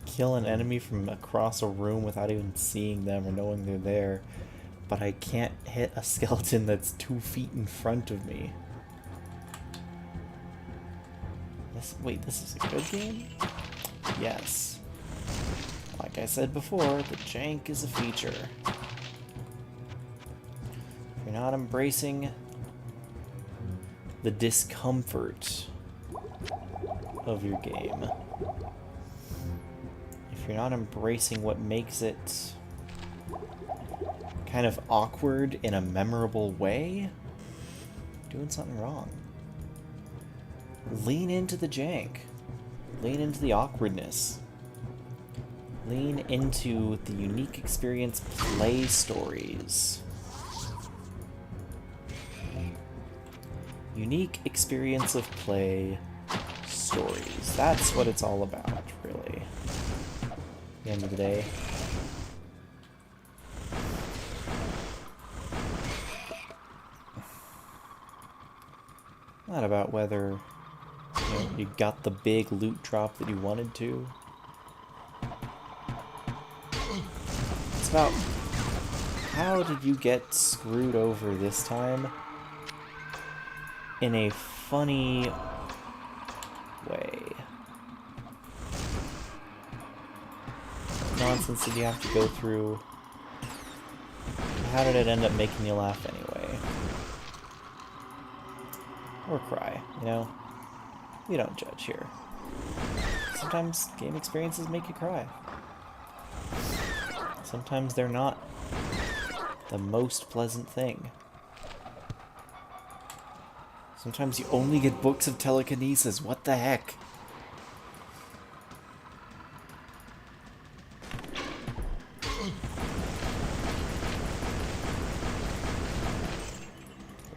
kill an enemy from across a room without even seeing them or knowing they're there, but I can't hit a skeleton that's 2 feet in front of me. Wait, this is a good game? Yes. Like I said before, the jank is a feature. If you're not embracing the discomfort of your game, if you're not embracing what makes it kind of awkward in a memorable way, you're doing something wrong. Lean into the jank. Lean into the awkwardness. Lean into the unique experience play stories. Unique experience of play stories. That's what it's all about, really. At the end of the day. Not about whether you got the big loot drop that you wanted to. It's about how did you get screwed over this time in a funny way. What nonsense did you have to go through? How did it end up making you laugh anyway? Or cry, you know? We don't judge here. Sometimes game experiences make you cry. Sometimes they're not the most pleasant thing. Sometimes you only get books of telekinesis. What the heck?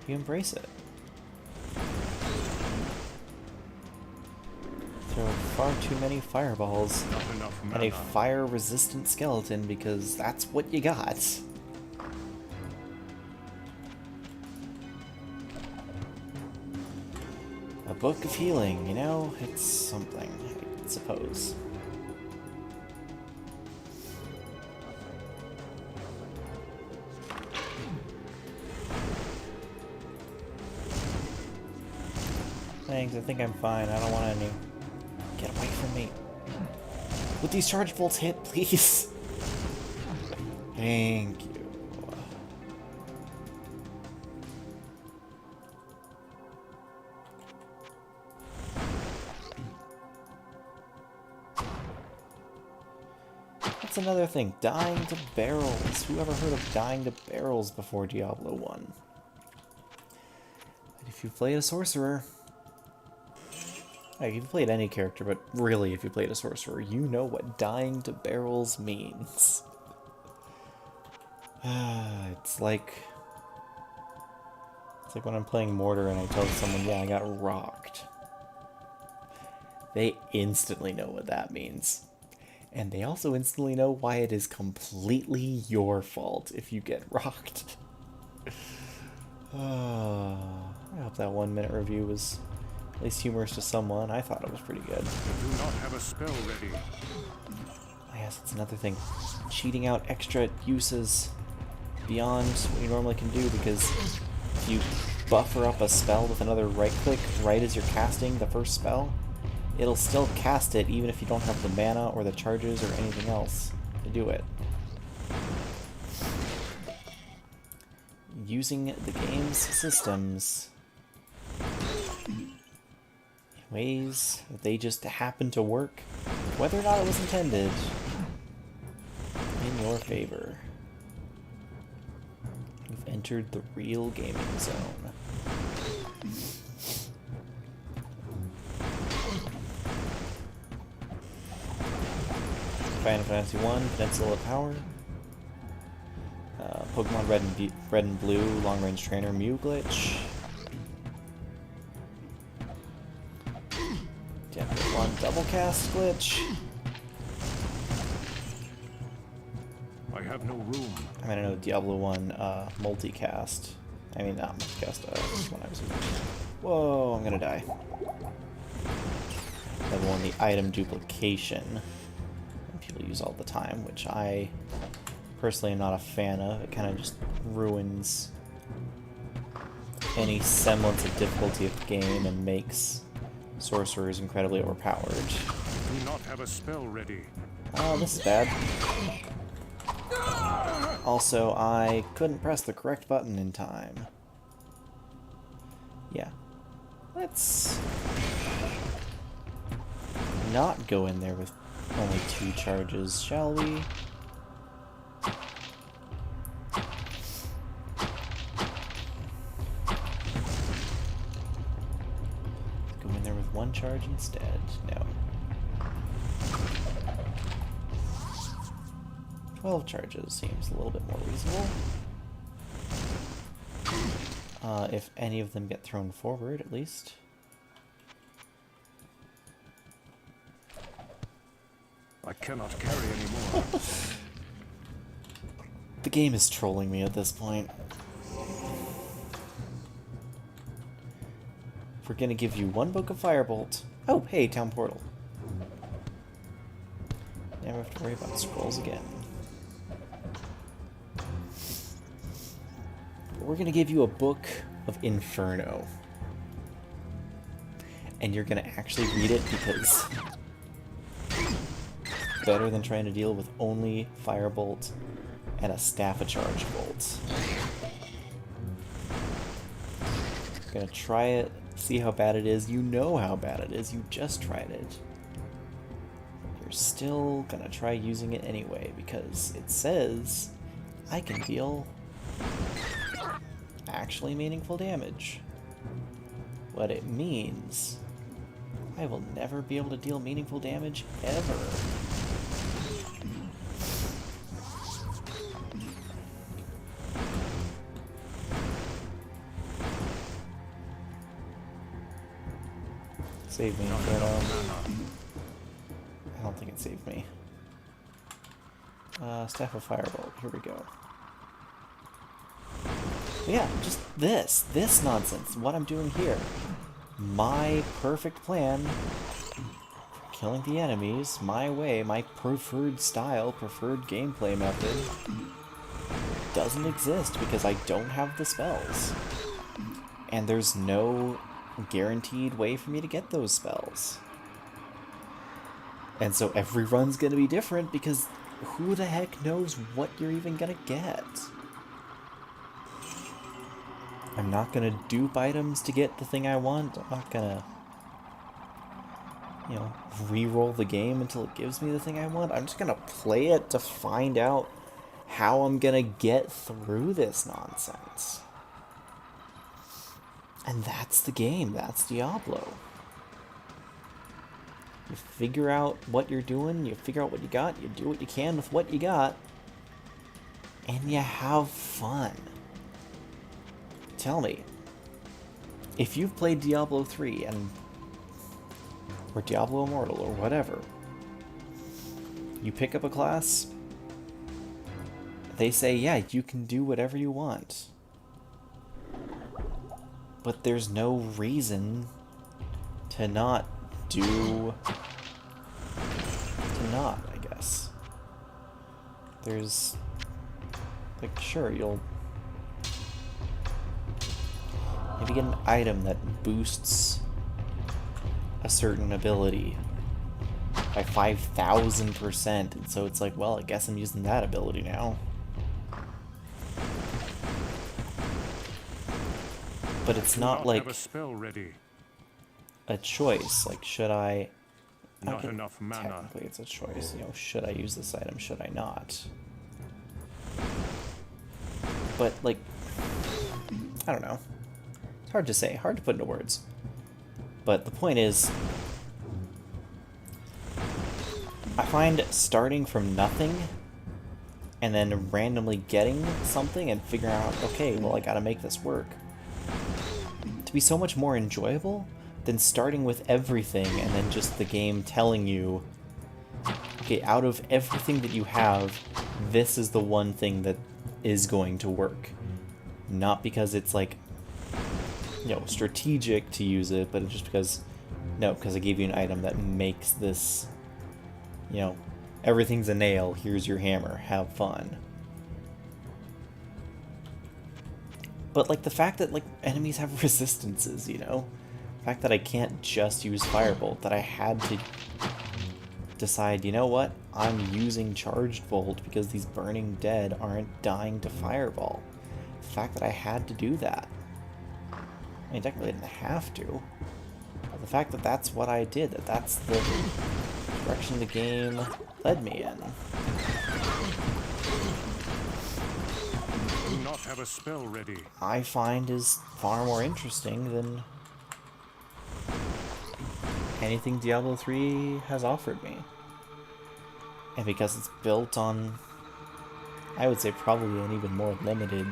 You embrace it. Throw far too many fireballs and a fire-resistant skeleton because that's what you got. A book of healing, you know? It's something, I suppose. Thanks, I think I'm fine. I don't want any... Get away from me. Would these charge bolts hit, please? Thank you. That's another thing. Dying to barrels. Who ever heard of dying to barrels before Diablo 1? But if you played a sorcerer... Like, if you played any character, but really, if you played a sorcerer, you know what dying to barrels means. It's like when I'm playing Mortar and I tell someone, yeah, I got rocked. They instantly know what that means. And they also instantly know why it is completely your fault if you get rocked. I hope that 1 minute review was at least humorous to someone. I thought it was pretty good. Do not have a spell ready. Oh, yes, it's another thing. Cheating out extra uses beyond what you normally can do, because if you buffer up a spell with another right click right as you're casting the first spell, it'll still cast it even if you don't have the mana or the charges or anything else to do it. Using the game's systems in ways that they just happen to work, whether or not it was intended, in your favor. You've entered the real gaming zone. Final Fantasy 1, Peninsula of Power. Pokemon Red and Blue, Long Range Trainer, Mew Glitch. Diablo 1 Double Cast Glitch. I have no room. I mean, I know Diablo 1 multicast. I mean, not multicast, which one I was using. Whoa, I'm gonna die. Level 1, the item duplication. That people use all the time, which I personally am not a fan of. It kind of just ruins any semblance of difficulty of the game and makes sorcerers incredibly overpowered. Do not have a spell ready. Oh, this is bad. Also, I couldn't press the correct button in time. Yeah. Let's not go in there with only 2 charges, shall we? Go in there with 1 charge instead. No. 12 charges seems a little bit more reasonable. If any of them get thrown forward, at least. I cannot carry anymore. The game is trolling me at this point. We're gonna give you 1 book of Firebolt. Oh, hey, Town Portal. Never have to worry about scrolls again. We're gonna give you a book of Inferno. And you're gonna actually read it because better than trying to deal with only Firebolt and a Staff of Charge Bolt. Gonna try it, see how bad it is. You know how bad it is, you just tried it. You're still gonna try using it anyway because it says I can deal actually meaningful damage. What it means, I will never be able to deal meaningful damage ever. Save me, but I don't think it saved me. Staff of Firebolt, here we go. Yeah, just this nonsense, what I'm doing here. My perfect plan for killing the enemies, my way, my preferred style, preferred gameplay method, doesn't exist because I don't have the spells. And there's no guaranteed way for me to get those spells. And so every run's gonna be different because who the heck knows what you're even gonna get? I'm not gonna dupe items to get the thing I want. I'm not gonna, you know, re-roll the game until it gives me the thing I want. I'm just gonna play it to find out how I'm gonna get through this nonsense. And that's the game. That's Diablo. You figure out what you're doing, you figure out what you got, you do what you can with what you got, and you have fun. Tell me, if you've played Diablo 3 or Diablo Immortal or whatever, you pick up a class, they say, yeah, you can do whatever you want. But there's no reason to not do... to not, I guess. There's... like, sure, you'll maybe get an item that boosts a certain ability by 5,000%, and so it's like, well, I guess I'm using that ability now. But it's not like have a spell ready. a choice. Like, should I... Not okay, enough mana. technically it's a choice. You know, should I use this item? Should I not? But, like, I don't know. It's hard to say. Hard to put into words. But the point is, I find starting from nothing and then randomly getting something and figuring out, okay, well, I gotta make this work, to be so much more enjoyable than starting with everything and then just the game telling you, okay, out of everything that you have, this is the one thing that is going to work. Not because it's like, you know, strategic to use it, but just because No, because I gave you an item that makes this, you know, everything's a nail, here's your hammer, have fun. But, like, the fact that, like, enemies have resistances, you know? The fact that I can't just use Firebolt, that I had to decide, you know what? I'm using Charged Bolt because these Burning Dead aren't dying to Fireball. The fact that I had to do that. I mean, technically I didn't have to. But the fact that that's what I did, that's the direction the game led me in. Do not have a spell ready. I find is far more interesting than anything Diablo 3 has offered me. And because it's built on, I would say, probably an even more limited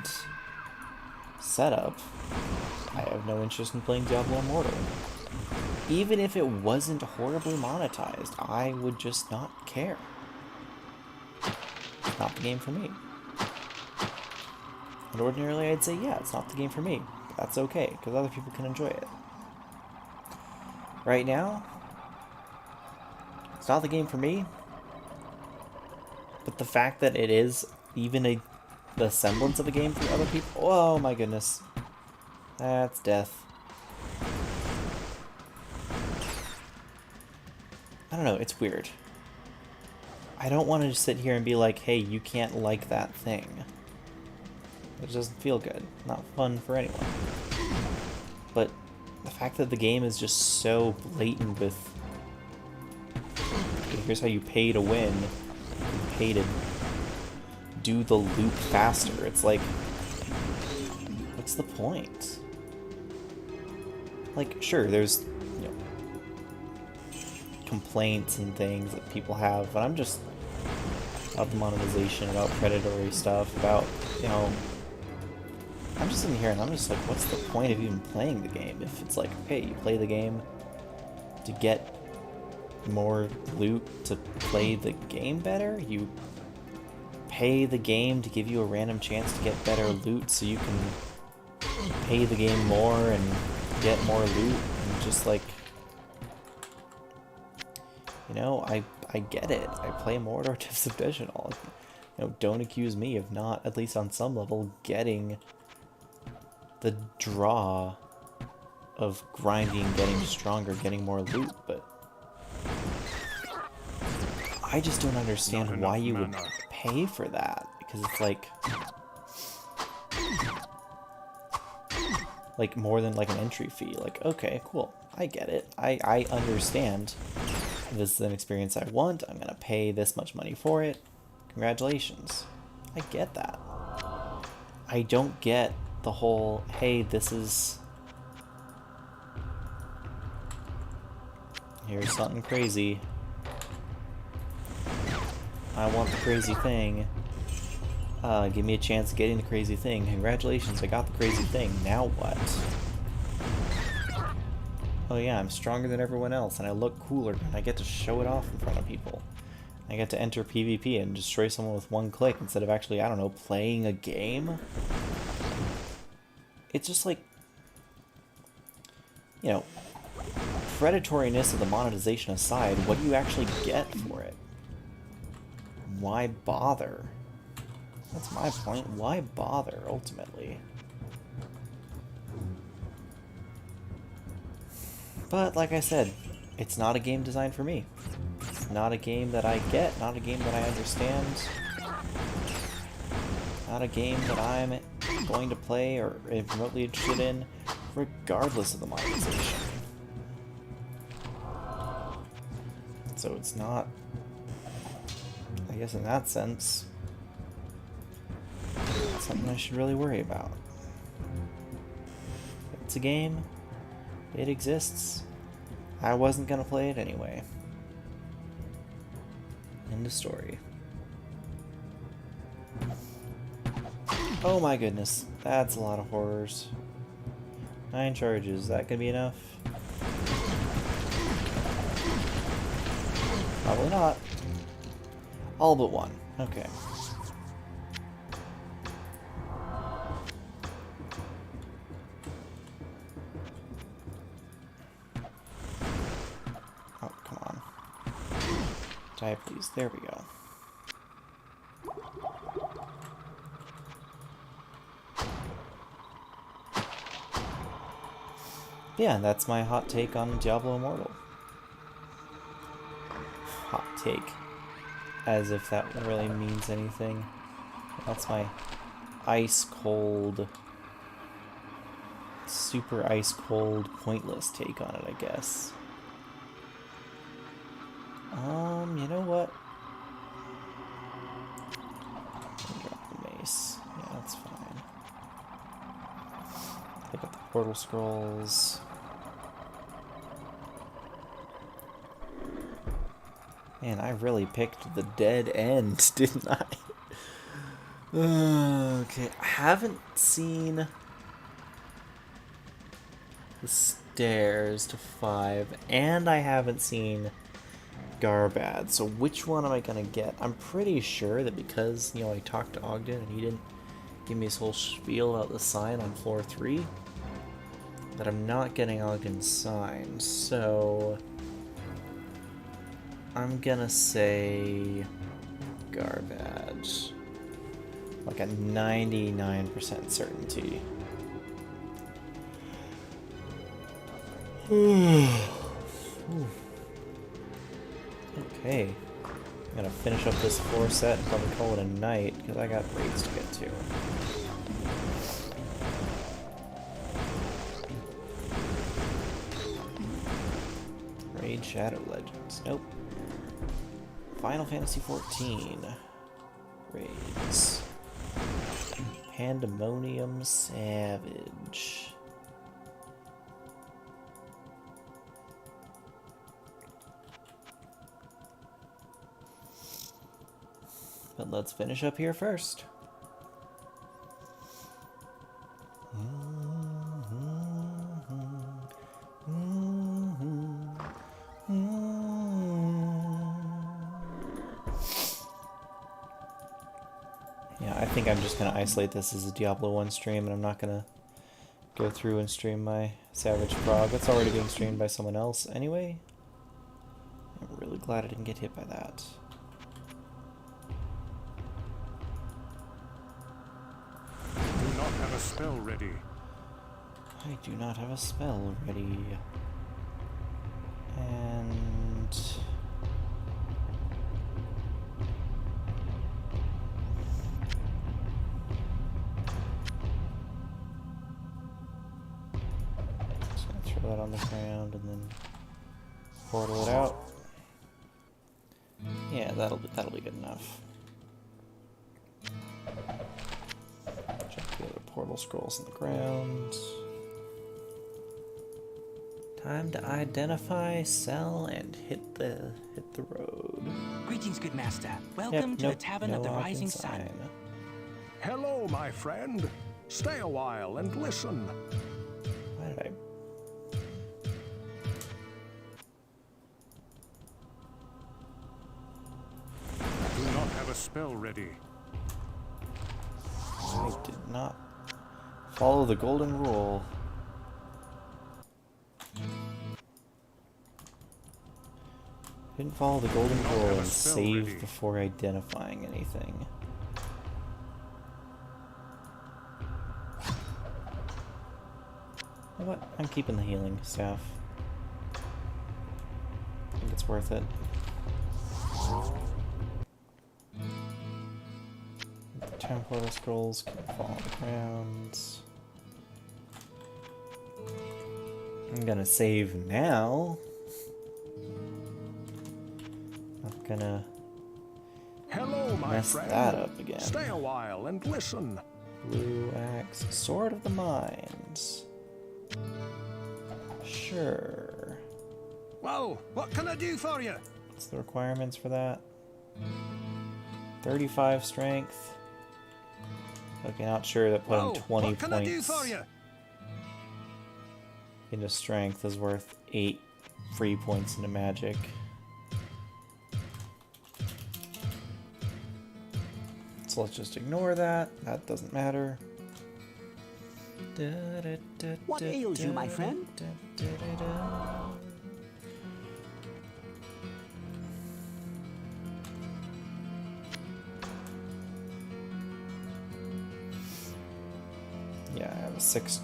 setup, I have no interest in playing Diablo Immortal. Even if it wasn't horribly monetized, I would just not care. It's not the game for me. And ordinarily I'd say, yeah, it's not the game for me. But that's okay, because other people can enjoy it. Right now, it's not the game for me. But the fact that it is even the semblance of a game for other people, oh my goodness. That's death. I don't know, it's weird. I don't want to just sit here and be like, hey, you can't like that thing. It doesn't feel good. Not fun for anyone. But the fact that the game is just so blatant with, here's how you pay to win, you pay to do the loop faster. It's like, what's the point? Like, sure, there's, you know, complaints and things that people have, but I'm just about the monetization, about predatory stuff, about, you know, I'm just sitting here and I'm just like, what's the point of even playing the game? If it's like, okay, you play the game to get more loot to play the game better, you pay the game to give you a random chance to get better loot so you can pay the game more and get more loot, and just like, you know, I get it. I play Mordor Tips Additional. You know, don't accuse me of not, at least on some level, getting the draw of grinding, getting stronger, getting more loot, but I just don't understand why you would pay for that, because it's like more than like an entry fee. Like, okay, cool, I get it. I understand this is an experience I want. I'm gonna pay this much money for it. Congratulations. I get that. I don't get the whole, hey, this is, here's something crazy. I want the crazy thing. Give me a chance of getting the crazy thing. Congratulations, I got the crazy thing. Now what? Oh yeah, I'm stronger than everyone else, and I look cooler, and I get to show it off in front of people. I get to enter PvP and destroy someone with one click instead of actually, I don't know, playing a game? It's just like, you know, predatoriness of the monetization aside, what do you actually get for it? Why bother? That's my point. Why bother, ultimately? But, like I said, it's not a game designed for me. It's not a game that I get, not a game that I understand. Not a game that I'm going to play or remotely interested in, regardless of the monetization. So it's not, I guess in that sense, something I should really worry about. It's a game. It exists. I wasn't gonna play it anyway. End of story. Oh my goodness, that's a lot of horrors. 9 charges, is that gonna be enough? Probably not. All but one. Okay. Die, please. There we go. Yeah, that's my hot take on Diablo Immortal. Hot take. As if that really means anything. That's my ice cold, super ice cold, pointless take on it, I guess. You know what? Drop the mace. Yeah, that's fine. Pick up the portal scrolls. Man, I really picked the dead end, didn't I? Okay, I haven't seen the stairs to 5, and I haven't seen Garbad, so which one am I gonna get? I'm pretty sure that because, you know, I talked to Ogden and he didn't give me his whole spiel about the sign on floor 3, that I'm not getting Ogden's sign, so I'm gonna say Garbad. Like a 99% certainty. Okay. I'm gonna finish up this floor set and probably call it a night, because I got raids to get to. Raid Shadow Legends. Nope. Final Fantasy XIV. Raids. Pandemonium Savage. But let's finish up here first. Yeah, I think I'm just going to isolate this as a Diablo 1 stream, and I'm not going to go through and stream my Savage Frog. That's already being streamed by someone else anyway. I'm really glad I didn't get hit by that. Do not have a spell ready. I do not have a spell ready. And... just gonna throw that on the ground and then portal it out. Yeah, that'll be good enough. Check the other portal scrolls in the ground. Time to identify, sell, and hit the road. Greetings, good master. Welcome to the Tavern of the Rising Sun. Hello, my friend. Stay a while and listen. Why did I? Do not have a spell ready. I did not follow the golden rule. Didn't follow the golden rule and save before identifying anything. You know what? I'm keeping the healing staff. I think it's worth it. The town portal scrolls can fall on the ground. I'm gonna save now. Not gonna Hello, my mess friend. that up again. Stay a while and listen. Blue axe, sword of the mines. Sure. Well, what can I do for you? What's the requirements for that? 35 strength. Okay, not sure that putting 20 what can I do points for you? into strength is worth 8 free points into magic. So let's just ignore that. That doesn't matter. What ails you, my friend? 6.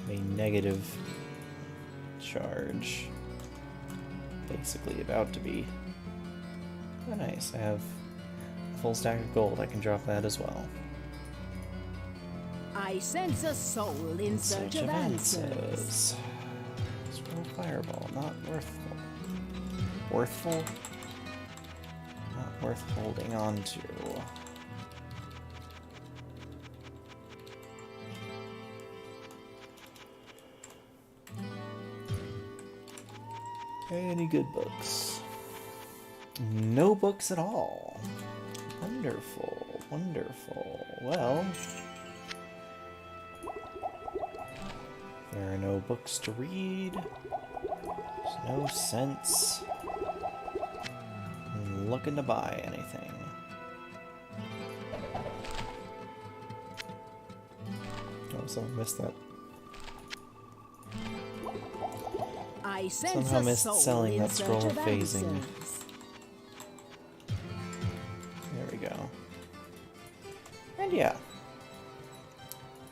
A negative charge. Basically about to be. Oh, nice. I have a full stack of gold. I can drop that as well. I sense a soul in search of answers. Scroll fireball, not worthful. Worthful? Not worth holding on to. Any good books? No books at all. Wonderful, wonderful. Well, there are no books to read. There's no sense in looking to buy anything. Oh, someone missed that. I sense Somehow a missed soul selling in that search scroll of of phasing. answers. There we go. And yeah.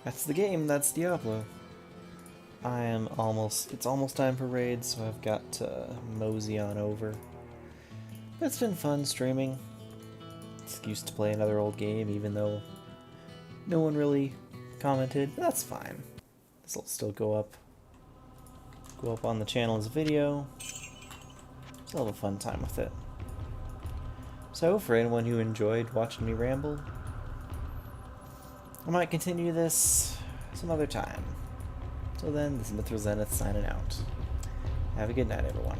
That's the game, that's Diablo. It's almost time for raids, so I've got to mosey on over. But it's been fun streaming. Excuse to play another old game, even though no one really commented, but that's fine. This will still go up on the channel as a video. Still have a fun time with it. So, for anyone who enjoyed watching me ramble, I might continue this some other time. Till then, this is Mithra Zenith signing out. Have a good night, everyone.